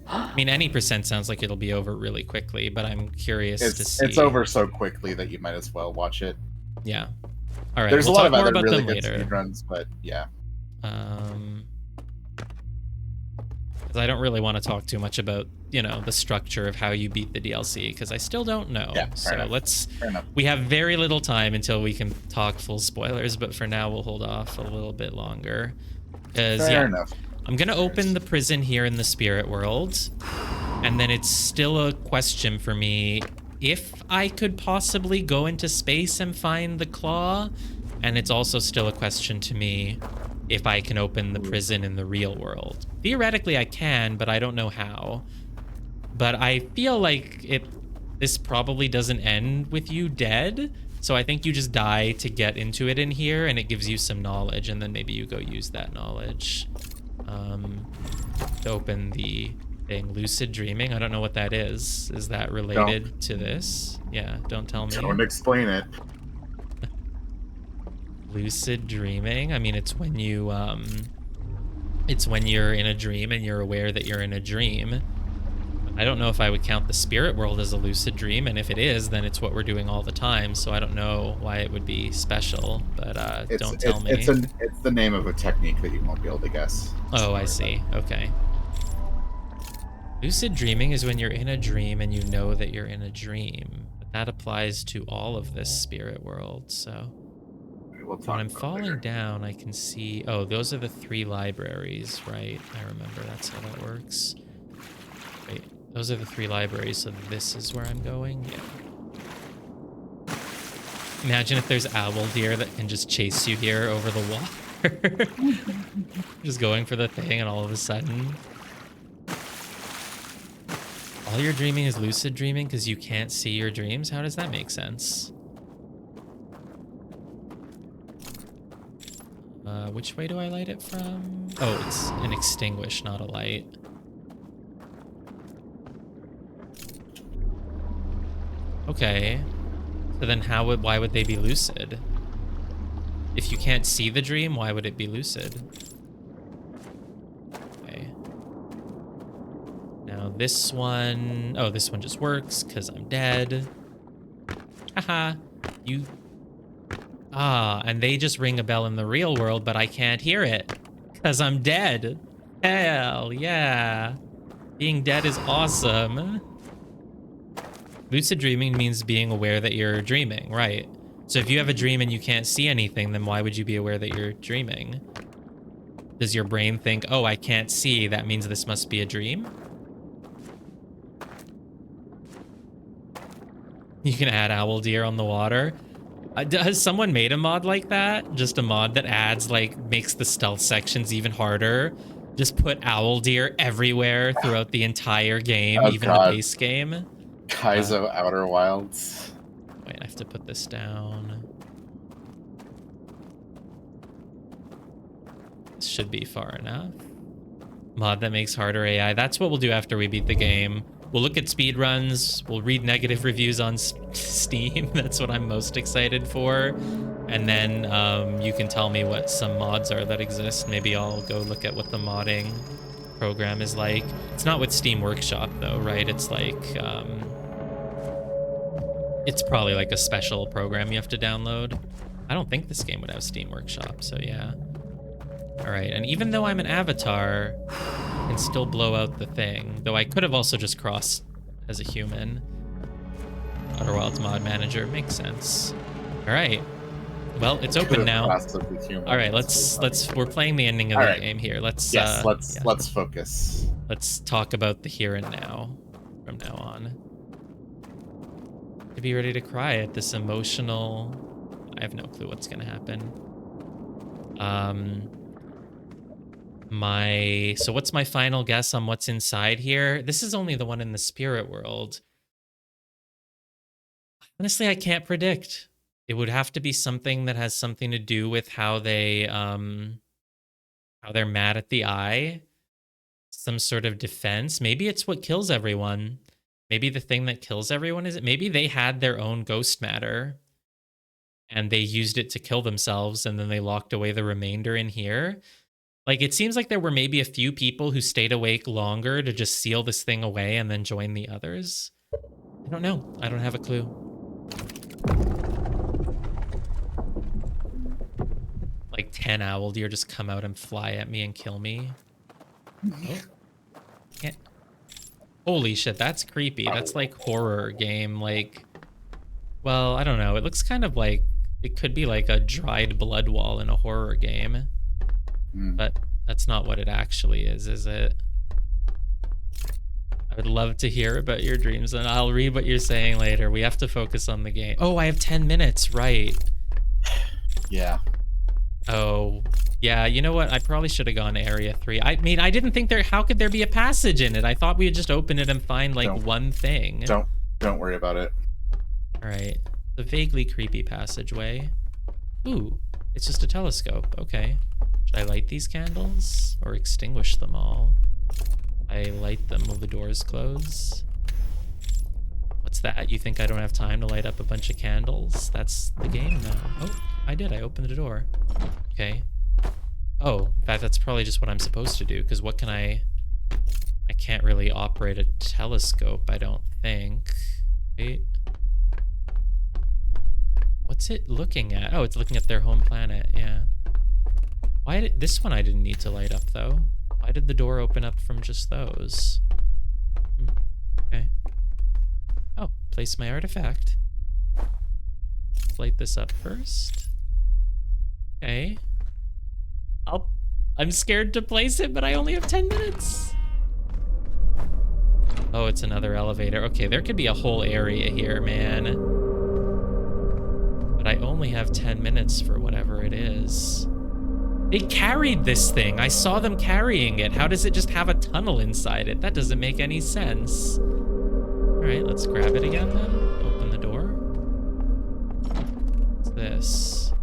I mean, any percent sounds like it'll be over really quickly, but I'm curious to see. It's over so quickly that you might as well watch it. Yeah. All right. There's we'll a lot talk of more other about really them good later. speedruns, but yeah. Because I don't really want to talk too much about, the structure of how you beat the DLC, because I still don't know. Yeah, so fair enough. We have very little time until we can talk full spoilers, but for now we'll hold off a little bit longer. Fair enough. I'm going to open the prison here in the spirit world, and then it's still a question for me if I could possibly go into space and find the claw, and it's also still a question to me if I can open the prison in the real world. Theoretically I can, but I don't know how. But I feel like this probably doesn't end with you dead, so I think you just die to get into it in here, and it gives you some knowledge, and then maybe you go use that knowledge. To open the thing. Lucid dreaming, I don't know what that is. Is that related to this? Yeah, don't tell me. Don't explain it. Lucid dreaming, I mean, it's when you it's when you're in a dream and you're aware that you're in a dream. I don't know if I would count the spirit world as a lucid dream, and if it is, then it's what we're doing all the time, so I don't know why it would be special, but don't tell me. It's the name of a technique that you won't be able to guess. Oh, I see. Okay. Lucid dreaming is when you're in a dream and you know that you're in a dream. But that applies to all of this spirit world, so... When I'm falling down, I can see... Oh, those are the 3 libraries, right? I remember that's how that works. Wait, those are the 3 libraries, so this is where I'm going? Yeah. Imagine if there's owl deer that can just chase you here over the water. Just going for the thing, and all of a sudden... All your dreaming is lucid dreaming because you can't see your dreams? How does that make sense? Which way do I light it from? Oh, it's an extinguish, not a light. Okay. So then why would they be lucid? If you can't see the dream, why would it be lucid? Okay. Now this one... Oh, this one just works because I'm dead. Haha. You... Ah, and they just ring a bell in the real world, but I can't hear it because I'm dead. Hell yeah. Being dead is awesome. Lucid dreaming means being aware that you're dreaming, right? So if you have a dream and you can't see anything, then why would you be aware that you're dreaming? Does your brain think, oh, I can't see, that means this must be a dream? You can add owl deer on the water. Has someone made a mod like that? Just a mod that adds, like, makes the stealth sections even harder? Just put owl deer everywhere throughout the entire game, even the base game? Kaizo Outer Wilds. Wait, I have to put this down. This should be far enough. Mod that makes harder AI. That's what we'll do after we beat the game. we'll look at speed runs. We'll read negative reviews on Steam. That's what I'm most excited for. And then you can tell me what some mods are that exist. Maybe I'll go look at what the modding program is like. It's not with Steam Workshop though, right? It's like it's probably like a special program you have to download. I don't think this game would have Steam Workshop, so yeah. All right, and even though I'm an avatar, I can still blow out the thing. Though I could have also just crossed as a human. Outer Wilds mod manager makes sense. All right. Well, it's open now. All right, let's we're playing the ending of the game here. Let's let's focus. Let's talk about the here and now from now on. To be ready to cry at this emotional. I have no clue what's gonna happen. So what's my final guess on what's inside here? This is only the one in the spirit world. Honestly, I can't predict. It would have to be something that has something to do with how they're mad at the eye. Some sort of defense. Maybe it's what kills everyone. Maybe the thing that kills everyone is it. Maybe they had their own ghost matter and they used it to kill themselves and then they locked away the remainder in here. Like, it seems like there were maybe a few people who stayed awake longer to just seal this thing away and then join the others. I don't know. I don't have a clue. Like 10 owl deer just come out and fly at me and kill me. Oh. Can't. Holy shit, that's creepy. That's like horror game. Like, well, I don't know. It looks kind of like it could be like a dried blood wall in a horror game. But that's not what it actually is it? I would love to hear about your dreams, and I'll read what you're saying later. We have to focus on the game. Oh, I have 10 minutes, right? Yeah. Oh, yeah, you know what? I probably should have gone to Area 3. I mean, I didn't think how could there be a passage in it? I thought we would just open it and find, like, one thing. Don't worry about it. All right. The vaguely creepy passageway. Ooh, it's just a telescope. Okay. Should I light these candles or extinguish them all? I light them while the doors close. What's that? You think I don't have time to light up a bunch of candles? That's the game now. Oh, I did. I opened the door. Okay. Oh, in fact, that's probably just what I'm supposed to do, because what can I can't really operate a telescope, I don't think. Wait. What's it looking at? Oh, it's looking at their home planet, yeah. Why did this one I didn't need to light up though? Why did the door open up from just those? Okay. Oh, place my artifact. Let's light this up first. Okay. I'm scared to place it, but I only have 10 minutes. Oh, it's another elevator. Okay, there could be a whole area here, man. But I only have 10 minutes for whatever it is. They carried this thing. I saw them carrying it. How does it just have a tunnel inside it? That doesn't make any sense. All right, let's grab it again then. Open the door. What's this?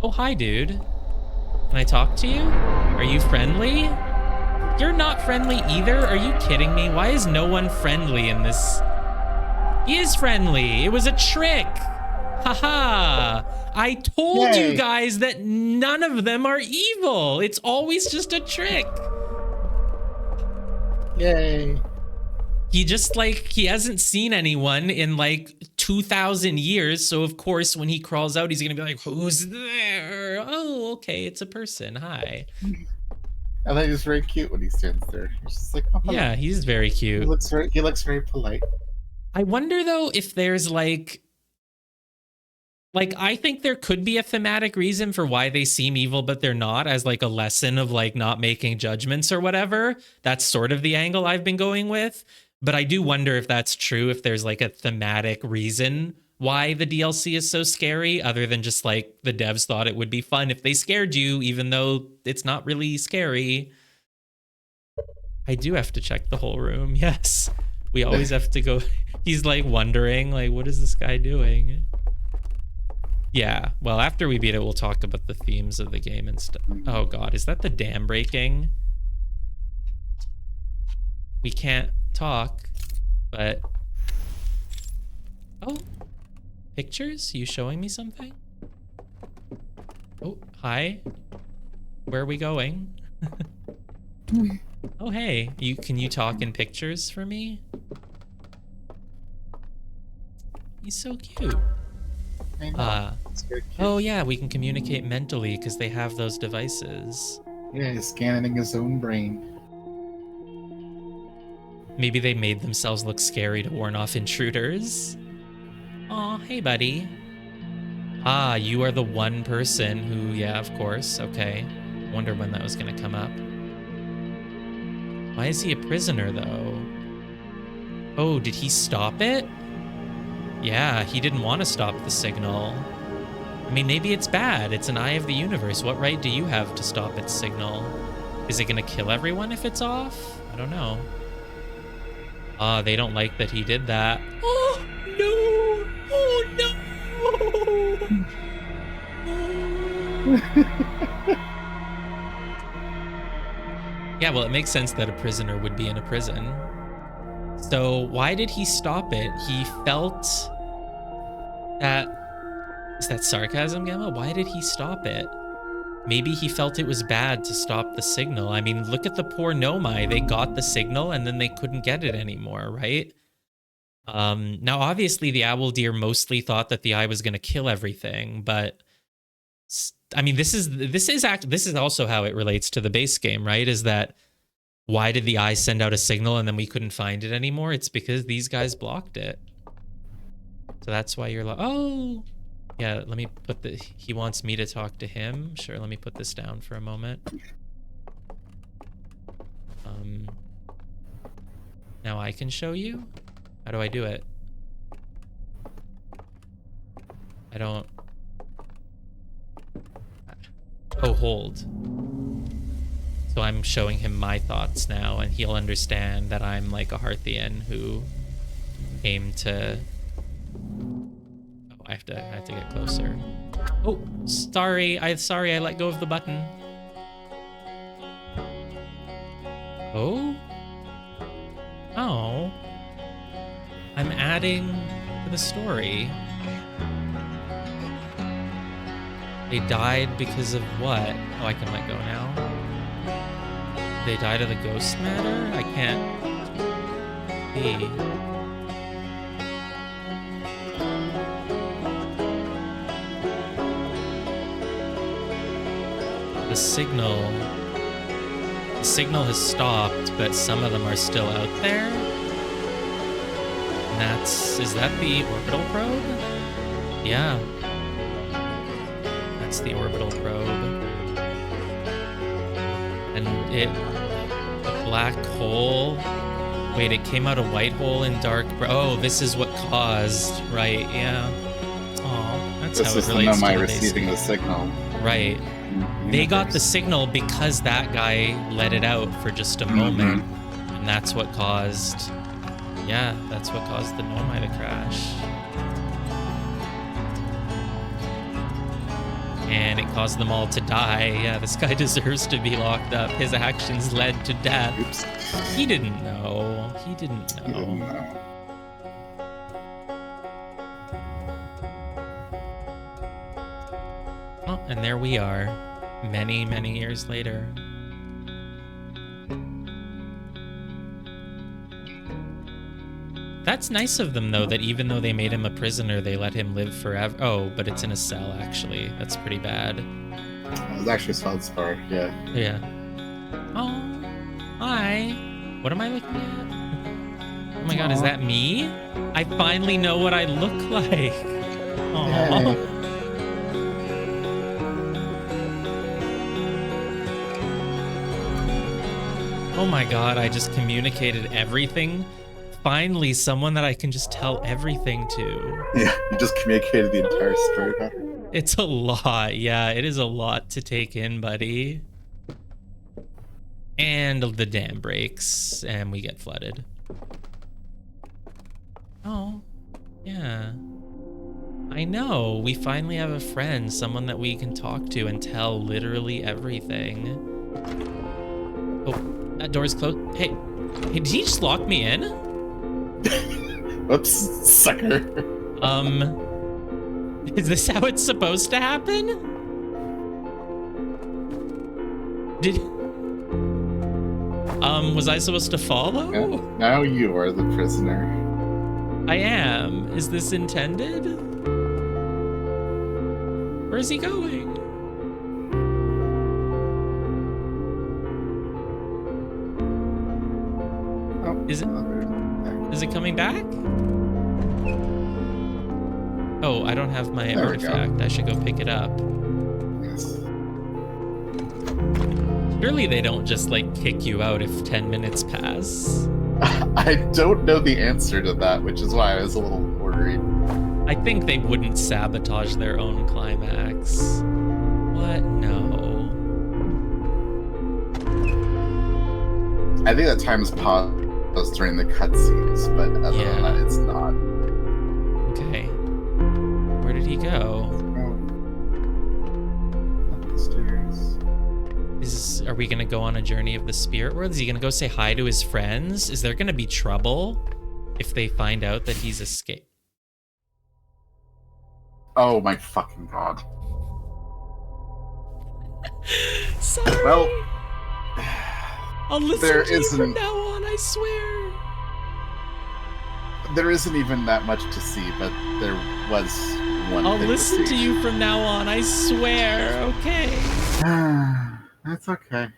Oh, hi, dude. Can I talk to you? Are you friendly? You're not friendly either? Are you kidding me? Why is no one friendly in this? He is friendly. It was a trick. Haha. I told you guys that none of them are evil. It's always just a trick. Yay. He just, like, he hasn't seen anyone in, like, 2,000 years. So, of course, when he crawls out, he's going to be like, who's there? Oh, okay, it's a person. Hi. I thought he was very cute when he stands there. He's just like, oh, yeah, he's very cute. He looks very polite. I wonder, though, if there's, like, I think there could be a thematic reason for why they seem evil, but they're not, as like a lesson of like not making judgments or whatever. That's sort of the angle I've been going with. But I do wonder if that's true, if there's like a thematic reason why the DLC is so scary, other than just like the devs thought it would be fun if they scared you, even though it's not really scary. I do have to check the whole room. Yes. We always have to go. He's like wondering, like, what is this guy doing? Yeah, well, after we beat it, we'll talk about the themes of the game and stuff. Oh god, is that the dam breaking? We can't talk. But oh, pictures? You showing me something? Oh, hi. Where are we going? Oh, hey. Can you talk in pictures for me? He's so cute. I know. It's very cute. Oh yeah, we can communicate mentally because they have those devices. Yeah, he's scanning his own brain. Maybe they made themselves look scary to warn off intruders. Aw, hey buddy. Ah, you are the one person who, yeah, of course, okay. Wonder when that was gonna come up. Why is he a prisoner though? Oh, did he stop it? Yeah, he didn't want to stop the signal. I mean, maybe it's bad. It's an eye of the universe. What right do you have to stop its signal? Is it gonna kill everyone if it's off? I don't know. Ah, they don't like that he did that. Oh, no! Oh, no! Yeah, well, it makes sense that a prisoner would be in a prison. So why did he stop it? He felt that... Is that sarcasm, Gemma? Why did he stop it? Maybe he felt it was bad to stop the signal. I mean, look at the poor Nomai. They got the signal and then they couldn't get it anymore, right? Now, obviously, the owl deer mostly thought that the eye was going to kill everything, but I mean, this is also how it relates to the base game, right? Is that why did the eye send out a signal and then we couldn't find it anymore? It's because these guys blocked it. So that's why you're like, oh. Yeah, let me put he wants me to talk to him. Sure, let me put this down for a moment. Now I can show you? How do I do it? I don't... Oh, hold. So I'm showing him my thoughts now, and he'll understand that I'm like a Hearthian who came to... I have to get closer. Oh, sorry. I let go of the button. Oh? Oh. I'm adding to the story. They died because of what? Oh, I can let go now. They died of the ghost matter? I can't see. The signal has stopped, but some of them are still out there. And is that the orbital probe? Yeah. That's the orbital probe. And a black hole. Wait, it came out a white hole in dark. Oh, this is what caused, right? Yeah. Oh, that's how it relates to the receiving the signal. Right. They got the signal because that guy let it out for just a moment. And that's what caused... Yeah, that's what caused the Nomai to crash. And it caused them all to die. Yeah, this guy deserves to be locked up. His actions led to death. Oops. He didn't know. He didn't know. He didn't know. Oh, and there we are. Many, many years later. That's nice of them, though, that even though they made him a prisoner, they let him live forever. Oh, but it's in a cell, actually. That's pretty bad. It was actually a feldspar, yeah. Yeah. Oh, hi. What am I looking at? Oh my god, is that me? I finally know what I look like. Aww. Oh my god, I just communicated everything. Finally, someone that I can just tell everything to. Yeah, you just communicated the entire story about her. It's a lot. Yeah, it is a lot to take in, buddy. And the dam breaks, and we get flooded. Oh, yeah. I know. We finally have a friend, someone that we can talk to and tell literally everything. Oh, that door's closed. Hey, did he just lock me in? Whoops, sucker. Is this how it's supposed to happen? Was I supposed to follow? Yeah, now you are the prisoner. I am. Is this intended? Where is he going? Oh, Is it coming back? Oh, I don't have my There we go. artifact. I should go pick it up. Yes. Surely they don't just like kick you out if 10 minutes pass. I don't know the answer to that, which is why I was a little worried. I think they wouldn't sabotage their own climax. What? No. I think that time is paused during the cutscenes, but other than that, it's not. Okay. Where did he go? Up the stairs. Are we gonna go on a journey of the spirit world? Is he gonna go say hi to his friends? Is there gonna be trouble if they find out that he's escaped? Oh my fucking god. Sorry. Well, I'll listen there to you from isn't- now on, I swear. there isn't even that much to see, but there was one I'll thing listen to see. you from now on, I swear, okay? That's okay.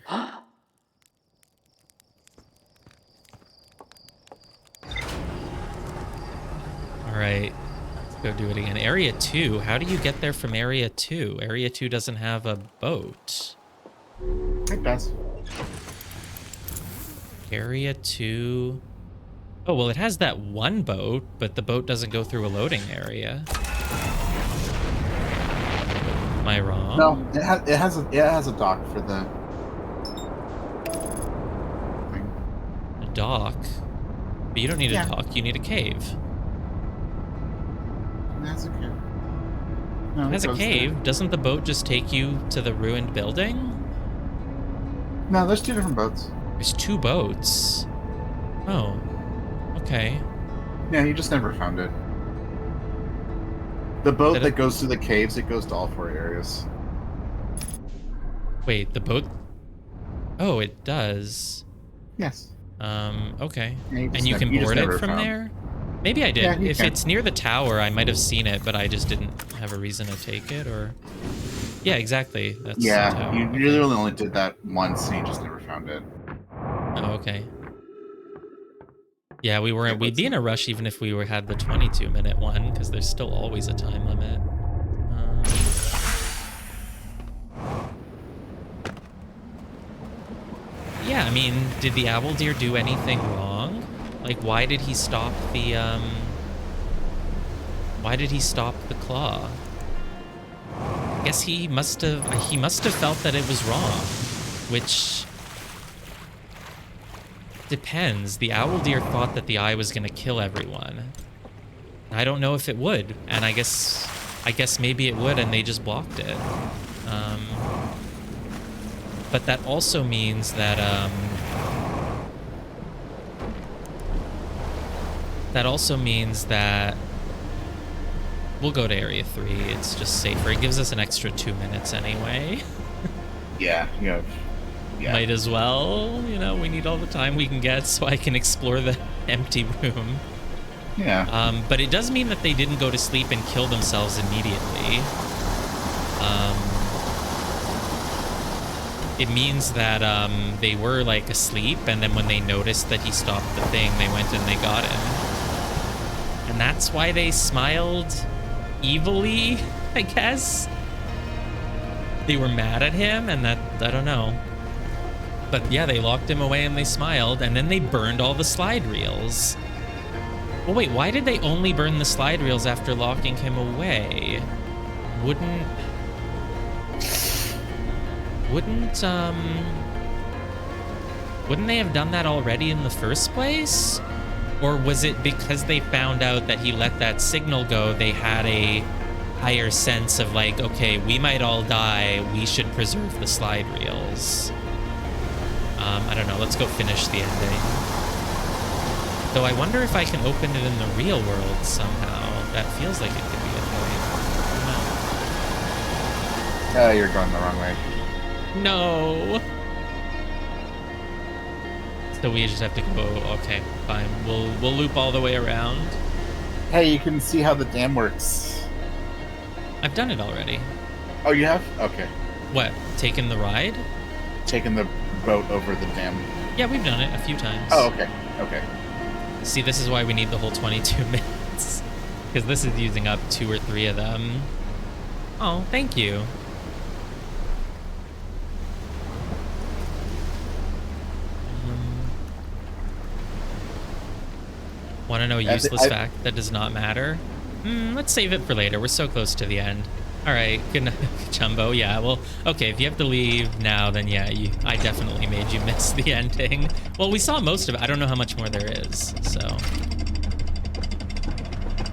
Alright, let's go do it again. Area 2, how do you get there from Area 2? Area 2 doesn't have a boat. It does. Area 2... Oh, well, it has that one boat, but the boat doesn't go through a loading area. Am I wrong? No, it has a dock for the thing. A dock? But you don't need Yeah. a dock, you need a cave. It has a cave. No, It has a goes cave. there. Doesn't the boat just take you to the ruined building? No, there's two different boats. There's two boats. Oh. Okay. Yeah, you just never found it. The boat Did that it- goes through the caves, it goes to all four areas. Wait, the boat... Oh, it does. Yes. Okay. Yeah, And you can just board it never from found- there? Maybe I did. Yeah, you If can. it's near the tower, I might have seen it, but I just didn't have a reason to take it, or... Yeah, exactly. That's the Yeah, tower. you Okay. really only did that once, and you just never found it. Oh, okay. Yeah, we'd let's be in a rush even if we had the 22-minute one, because there's still always a time limit. Yeah, I mean, did the owl deer do anything wrong? Like, why did he stop the, Why did he stop the claw? I guess he must have felt that it was wrong, which... depends. The owl deer thought that the eye was gonna kill everyone. I don't know if it would, and I guess maybe it would, and they just blocked it. But that also means that we'll go to Area 3. It's just safer. It gives us an extra 2 minutes anyway. Yeah, you have. Yeah. Might as well, you know, we need all the time we can get so I can explore the empty room. Yeah. But it does mean that they didn't go to sleep and kill themselves immediately. It means that they were like asleep, and then when they noticed that he stopped the thing, they went and they got him. And that's why they smiled evilly, I guess. They were mad at him, and that, I don't know. But yeah, they locked him away and they smiled, and then they burned all the slide reels. Well, wait, why did they only burn the slide reels after locking him away? Wouldn't they have done that already in the first place? Or was it because they found out that he let that signal go, they had a higher sense of like, okay, we might all die, we should preserve the slide reels? I don't know, let's go finish the ending. Though I wonder if I can open it in the real world somehow. That feels like it could be a thing. You're going the wrong way. No. So we just have to go. Okay, fine. We'll loop all the way around. Hey, you can see how the dam works. I've done it already. Oh, you have? Okay. What? Taken the ride? Taking the boat over the dam. Yeah, we've done it a few times. Oh, okay. Okay. See, this is why we need the whole 22 minutes. Because this is using up 2 or 3 of them. Oh, thank you. Want to know a useless fact that does not matter? Let's save it for later. We're so close to the end. All right, good night, Chumbo. Yeah, well, okay, if you have to leave now, then yeah, I definitely made you miss the ending. Well, we saw most of it. I don't know how much more there is, so.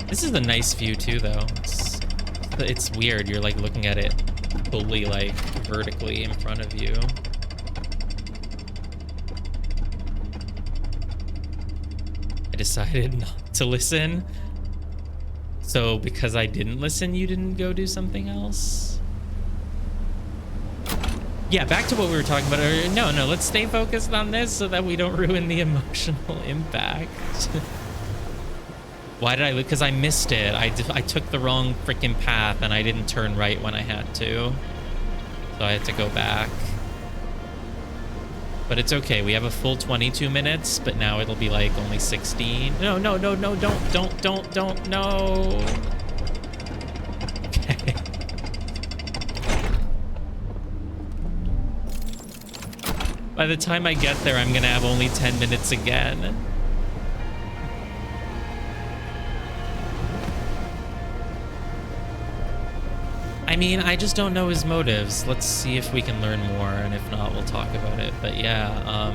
This is a nice view too, though. It's weird. You're like looking at it fully like vertically in front of you. I decided not to listen. So because I didn't listen, you didn't go do something else? Yeah, back to what we were talking about earlier. No, let's stay focused on this so that we don't ruin the emotional impact. Why did I? Because I missed it. I took the wrong freaking path and I didn't turn right when I had to. So I had to go back. But it's okay. We have a full 22 minutes, but now it'll be like only 16. No, don't, no. Okay. By the time I get there, I'm gonna have only 10 minutes again. I mean, I just don't know his motives. Let's see if we can learn more, and if not, we'll talk about it. But yeah,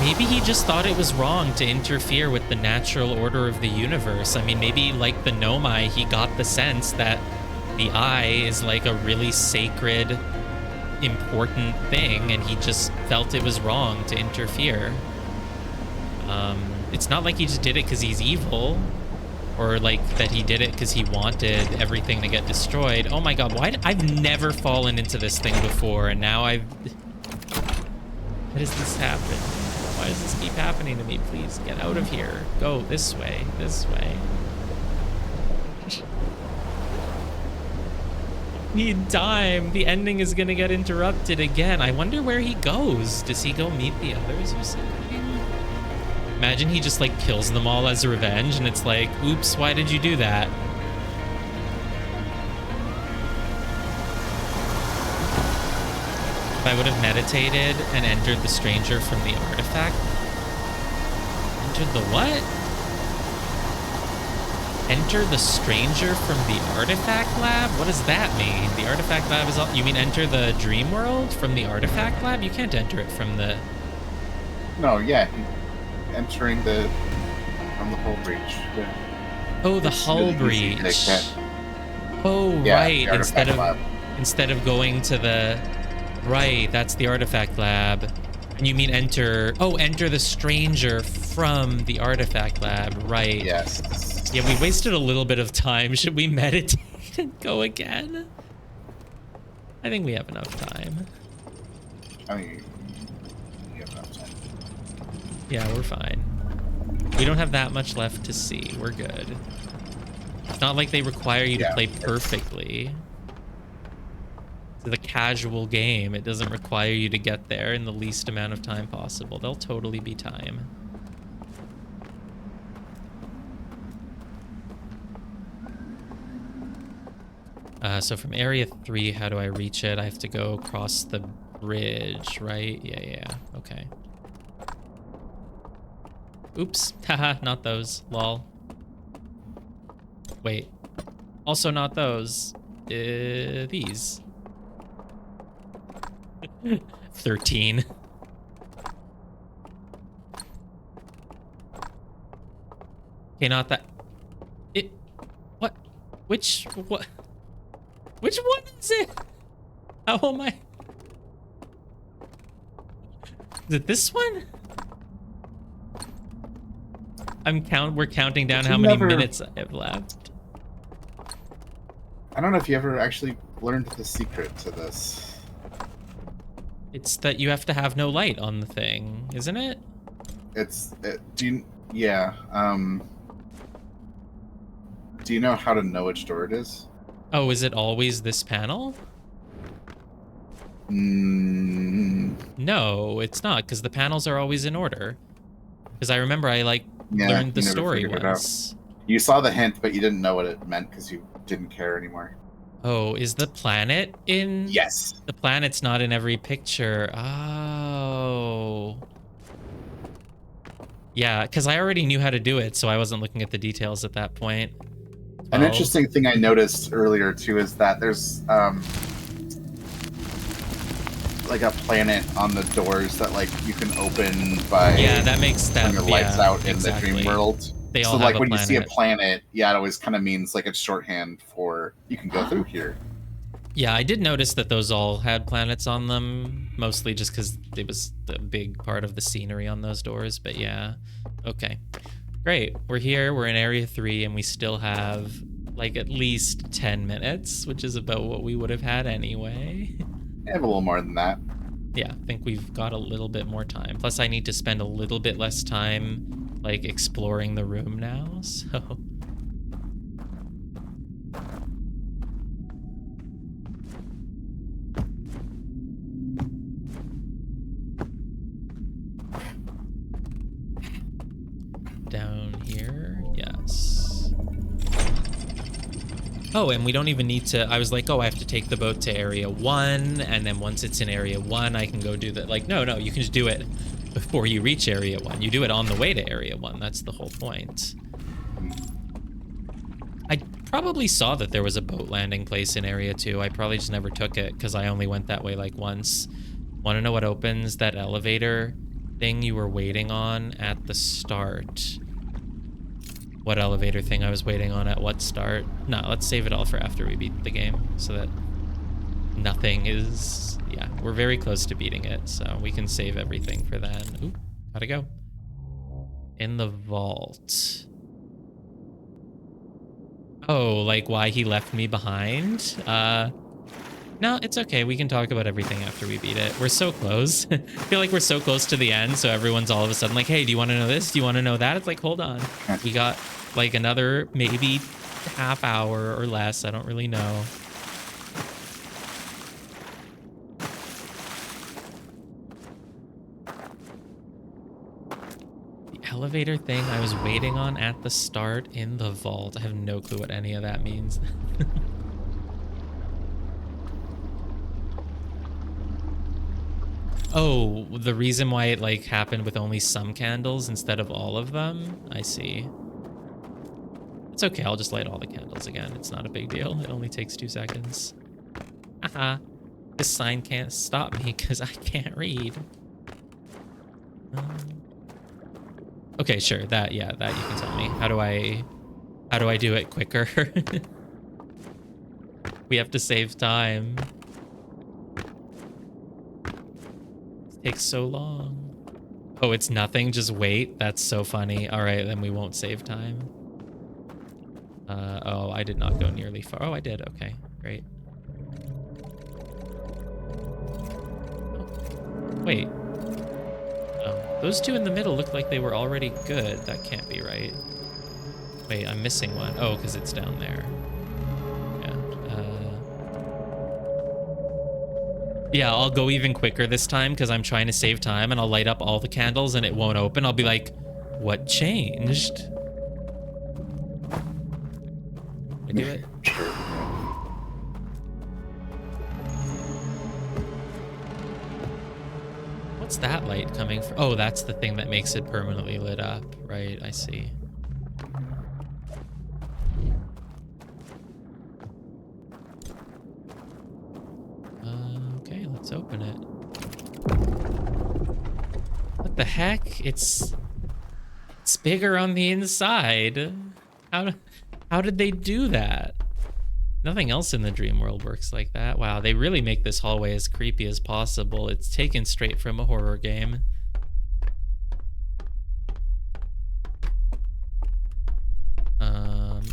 maybe he just thought it was wrong to interfere with the natural order of the universe. I mean, maybe like the Nomai, he got the sense that the eye is like a really sacred, important thing, and he just felt it was wrong to interfere. It's not like he just did it because he's evil, or like that he did it because he wanted everything to get destroyed. Oh my god, I've never fallen into this thing before, and now why does this happen? Why does this keep happening to me? Please get out of here. Go this way, this way. Need time. The ending is gonna get interrupted again. I wonder where he goes. Does he go meet the others or something? Imagine he just like kills them all as revenge, and it's like, oops, why did you do that? If I would have meditated and entered the stranger from the artifact. Entered the what? Enter the stranger from the artifact lab? What does that mean? The artifact lab is all... You mean enter the dream world from the artifact lab? You can't enter it from the... No, yeah. Entering from the hull breach. Yeah. Oh, the hull breach. Oh, yeah, right. Instead of going to the... Right, that's the artifact lab. And you mean enter... Oh, enter the stranger from the artifact lab. Right. Yes. Yeah, we wasted a little bit of time. Should we meditate and go again? I think we have enough time. I mean, you have enough time. Yeah, we're fine. We don't have that much left to see. We're good. It's not like they require you to play perfectly. It's a casual game. It doesn't require you to get there in the least amount of time possible. There'll totally be time. So from area 3, how do I reach it? I have to go across the bridge, right? Yeah. Okay. Oops. Haha, not those. Lol. Wait. Also not those. These. 13. Okay, not that. What? What? Which one is it? How am I? Is it this one? We're counting down how many minutes I have left. I don't know if you ever actually learned the secret to this. It's that you have to have no light on the thing, isn't it? Yeah. Do you know how to know which door it is? Oh, is it always this panel? No, it's not, because the panels are always in order. Because I remember I learned the story once. You saw the hint, but you didn't know what it meant because you didn't care anymore. Oh, is the planet in? Yes. The planet's not in every picture. Oh. Yeah, because I already knew how to do it, so I wasn't looking at the details at that point. An interesting thing I noticed earlier, too, is that there's like a planet on the doors that you can open by that makes that when the lights out exactly. in the dream world. They all so have when a you see a planet, it always kind of means it's shorthand for you can go through here. Yeah, I did notice that those all had planets on them, mostly just because it was the big part of the scenery on those doors. But yeah, okay, great. We're here. We're in Area 3, and we still have at least 10 minutes, which is about what we would have had anyway. I have a little more than that. Yeah, I think we've got a little bit more time. Plus, I need to spend a little bit less time exploring the room now, so. Down here, yes. Oh, and we don't even need to, I was like, oh, I have to take the boat to Area 1, and then once it's in Area 1, I can go do that. No, you can just do it before you reach Area 1. You do it on the way to Area 1. That's the whole point. I probably saw that there was a boat landing place in Area 2. I probably just never took it because I only went that way once. Want to know what opens that elevator thing you were waiting on at the start? What elevator thing I was waiting on at what start? No, let's save it all for after we beat the game so that nothing is... Yeah, we're very close to beating it, so we can save everything for then. Ooh, gotta go. In the vault. Oh, why he left me behind? No, it's okay. We can talk about everything after we beat it. We're so close. I feel like we're so close to the end, so everyone's all of a sudden hey, do you want to know this? Do you want to know that? It's hold on. We got another maybe half hour or less. I don't really know. Elevator thing I was waiting on at the start in the vault. I have no clue what any of that means. Oh, the reason why it happened with only some candles instead of all of them? I see. It's okay, I'll just light all the candles again. It's not a big deal. It only takes 2 seconds. Haha. This sign can't stop me because I can't read. Okay, sure. That you can tell me. How do I do it quicker? We have to save time. It takes so long. Oh, it's nothing. Just wait. That's so funny. All right, then we won't save time. Oh, I did not go nearly far. Oh, I did. Okay, great. Oh, wait. Oh, those two in the middle look like they were already good. That can't be right. Wait, I'm missing one. Oh, because it's down there. Yeah, I'll go even quicker this time because I'm trying to save time, and I'll light up all the candles and it won't open. I'll be like, what changed? I do it. Sure. What's that light coming from? Oh, that's the thing that makes it permanently lit up. Right, I see. Okay, let's open it. What the heck? It's bigger on the inside. How did they do that? Nothing else in the dream world works like that. Wow, they really make this hallway as creepy as possible. It's taken straight from a horror game.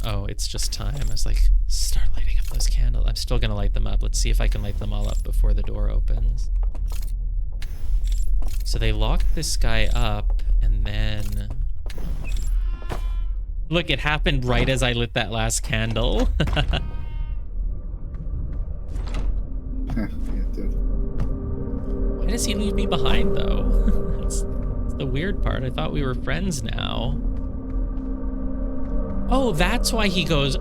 Oh, it's just time. I was like, start lighting up those candles. I'm still gonna light them up. Let's see if I can light them all up before the door opens. So they locked this guy up, and then... Look, it happened right as I lit that last candle. Why does he leave me behind, though? that's the weird part. I thought we were friends now. Oh, that's why he goes...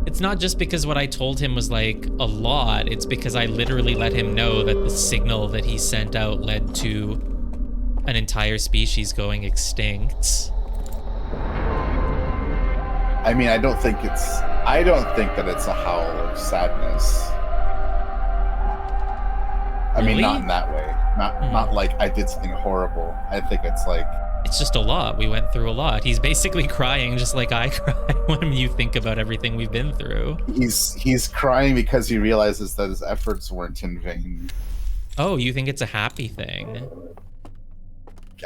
It's not just because what I told him was like a lot. It's because I literally let him know that the signal that he sent out led to an entire species going extinct. I mean, I don't think that it's a howl of sadness. I mean, Really? not in that way. Not like I did something horrible. I think it's like... It's just a lot. We went through a lot. He's basically crying just like I cry when you think about everything we've been through. He's crying because he realizes that his efforts weren't in vain. Oh, you think it's a happy thing?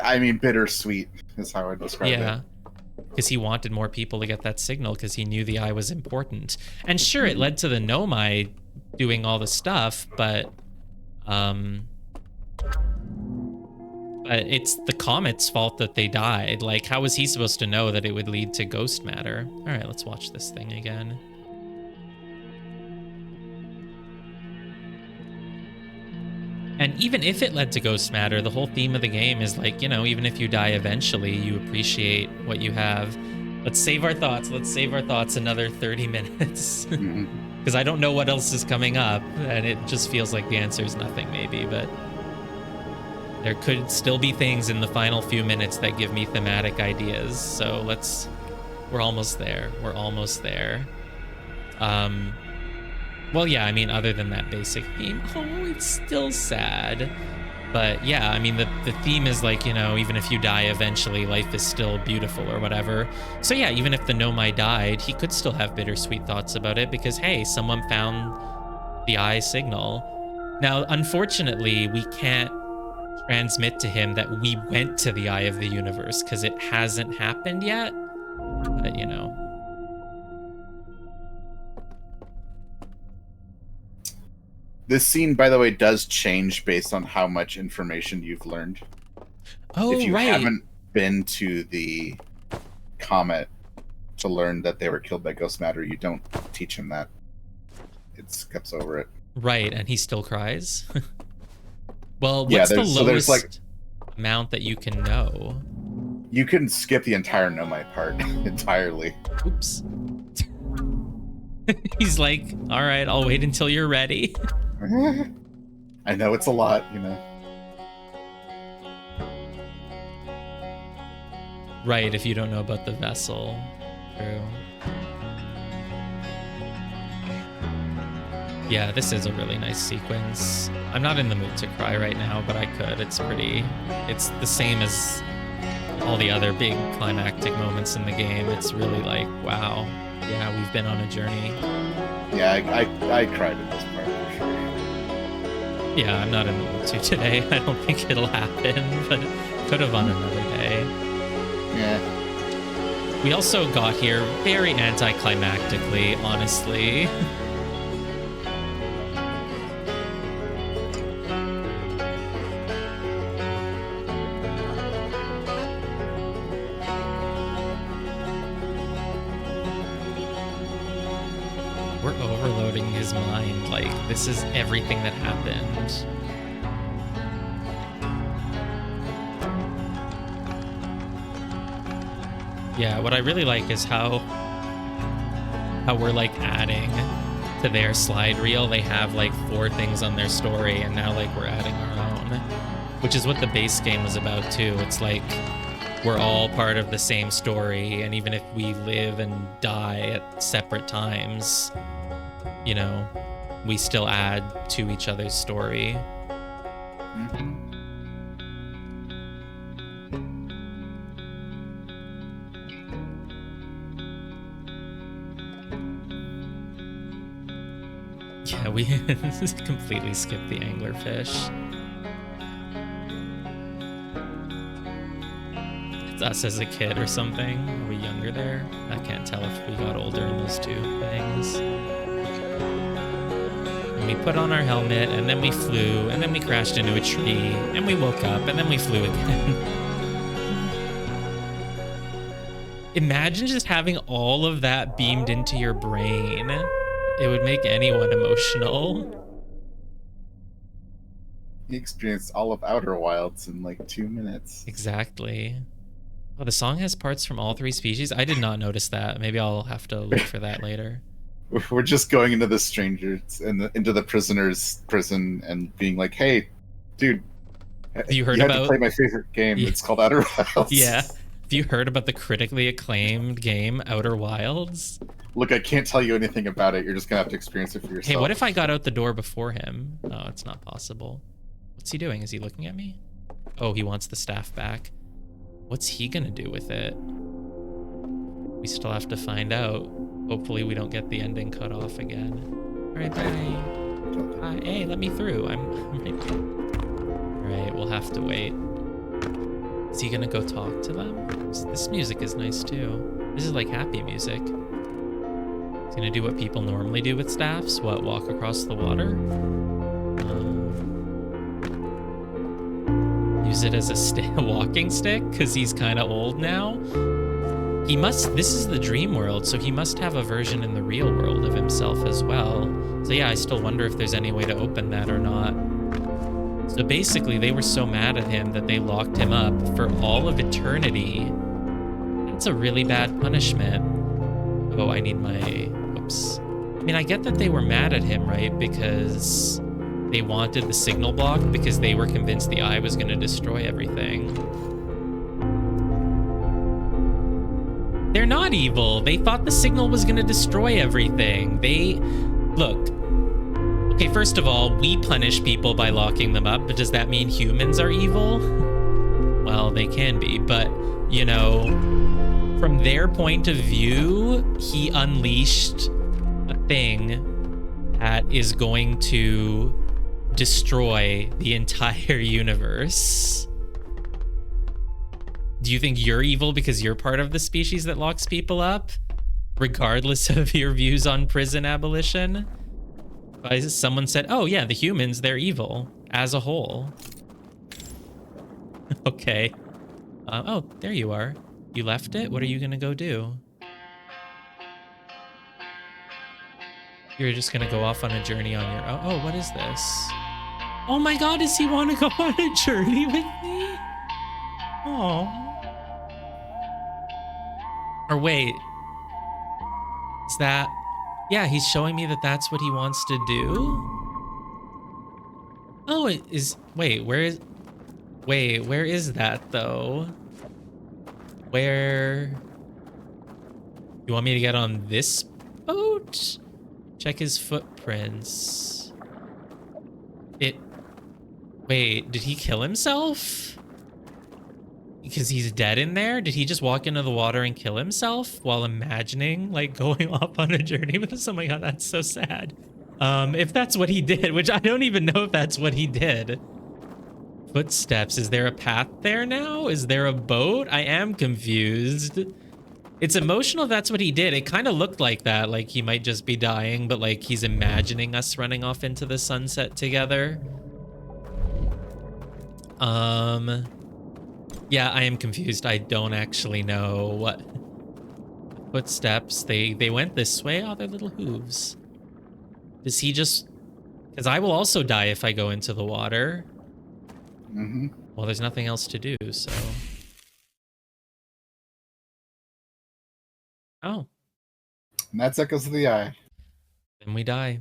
I mean, bittersweet is how I describe it. Yeah. Because he wanted more people to get that signal because he knew the eye was important. And sure, it led to the Nomai doing all the stuff, but it's the comet's fault that they died. Like, how was he supposed to know that it would lead to ghost matter? All right, let's watch this thing again. And even if it led to ghost matter, the whole theme of the game is like, you know, even if you die eventually, you appreciate what you have. Let's save our thoughts. Let's save our thoughts another 30 minutes. Because I don't know what else is coming up, and it just feels like the answer is nothing, maybe, but there could still be things in the final few minutes that give me thematic ideas. So we're almost there. We're almost there. Well, yeah, I mean, other than that basic theme, it's still sad. But yeah, I mean, the theme is like, you know, even if you die eventually, life is still beautiful or whatever. So yeah, even if the Nomai died, he could still have bittersweet thoughts about it because, hey, someone found the eye signal. Now, unfortunately, we can't transmit to him that we went to the eye of the universe because it hasn't happened yet. But, you know. This scene, by the way, does change based on how much information you've learned. Oh, if you right. haven't been to the comet to learn that they were killed by ghost matter, you don't teach him that. It skips over it. Right, and he still cries. Well, what's yeah, the lowest like, amount that you can know? You can skip the entire Nomai part entirely. Oops. He's like, all right, I'll wait until you're ready. I know it's a lot, you know. Right, if you don't know about the vessel. True. Yeah, this is a really nice sequence. I'm not in the mood to cry right now, but I could. It's the same as all the other big climactic moments in the game. It's really like, wow, yeah, we've been on a journey. Yeah, I cried at this part for sure. Yeah, I'm not in the mood to today. I don't think it'll happen, but could have on another day. Yeah. We also got here very anticlimactically, honestly. We're overloading his mind. Like, this is everything that happened. Yeah, what I really like is how we're like adding to their slide reel. They have like 4 things on their story, and now like we're adding our own, which is what the base game was about too. It's like we're all part of the same story, and even if we live and die at separate times, you know, we still add to each other's story. Mm-hmm. Yeah, we completely skipped the anglerfish. It's us as a kid or something. Are we younger there? I can't tell if we got older in those two things. And we put on our helmet, and then we flew, and then we crashed into a tree, and we woke up, and then we flew again. Imagine just having all of that beamed into your brain. It would make anyone emotional. He experienced all of Outer Wilds in like 2 minutes. Exactly. Oh, the song has parts from all three species. I did not notice that. Maybe I'll have to look for that later. We're just going into the strangers and into the prisoner's prison and being like, "Hey, dude, you heard have about to play my favorite game? Yeah. It's called Outer Wilds." Yeah. Have you heard about the critically acclaimed game Outer Wilds? Look, I can't tell you anything about it. You're just gonna have to experience it for yourself. Hey, what if I got out the door before him? Oh, it's not possible. What's he doing? Is he looking at me? Oh, he wants the staff back. What's he gonna do with it? We still have to find out. Hopefully we don't get the ending cut off again. All right, bye. Hey, let me through. I'm right here. All right, we'll have to wait. Is he gonna go talk to them? This music is nice too. This is like happy music. He's gonna do what people normally do with staffs. What, walk across the water? Use it as a walking stick because he's kind of old now. He must, this is the dream world, so he must have a version in the real world of himself as well. So yeah, I still wonder if there's any way to open that or not. So basically, they were so mad at him that they locked him up for all of eternity. That's a really bad punishment. Oh, I need my, whoops. I mean, I get that they were mad at him, right? Because they wanted the signal block because they were convinced the eye was going to destroy everything. They're not evil. They thought the signal was going to destroy everything. Look. Okay, first of all, we punish people by locking them up, but does that mean humans are evil? Well, they can be, but, you know, from their point of view, he unleashed a thing that is going to destroy the entire universe. Do you think you're evil because you're part of the species that locks people up, regardless of your views on prison abolition? Someone said, oh yeah, the humans, they're evil as a whole. Okay. Oh, there you are. You left it? What are you gonna go do? You're just gonna go off on a journey on your own. Oh, what is this? Oh my god, does he want to go on a journey with me? Oh. Or wait. Is that... Yeah, he's showing me that that's what he wants to do? Oh, it is... Wait, where is... Wait, where is that, though? Where... You want me to get on this boat? Check his footprints. Wait, did he kill himself? Because he's dead in there? Did he just walk into the water and kill himself while imagining, like, going off on a journey with us? Oh my god, that's so sad. If that's what he did, which I don't even know if that's what he did. Footsteps. Is there a path there now? Is there a boat? I am confused. It's emotional if that's what he did. It kind of looked like that, like he might just be dying, but like he's imagining us running off into the sunset together. Yeah, I am confused. I don't actually know what footsteps. They went this way. Oh, they're little hooves. Does he just... Because I will also die if I go into the water. Mm-hmm. Well, there's nothing else to do, so... Oh. And that's Echoes of the Eye. Then we die.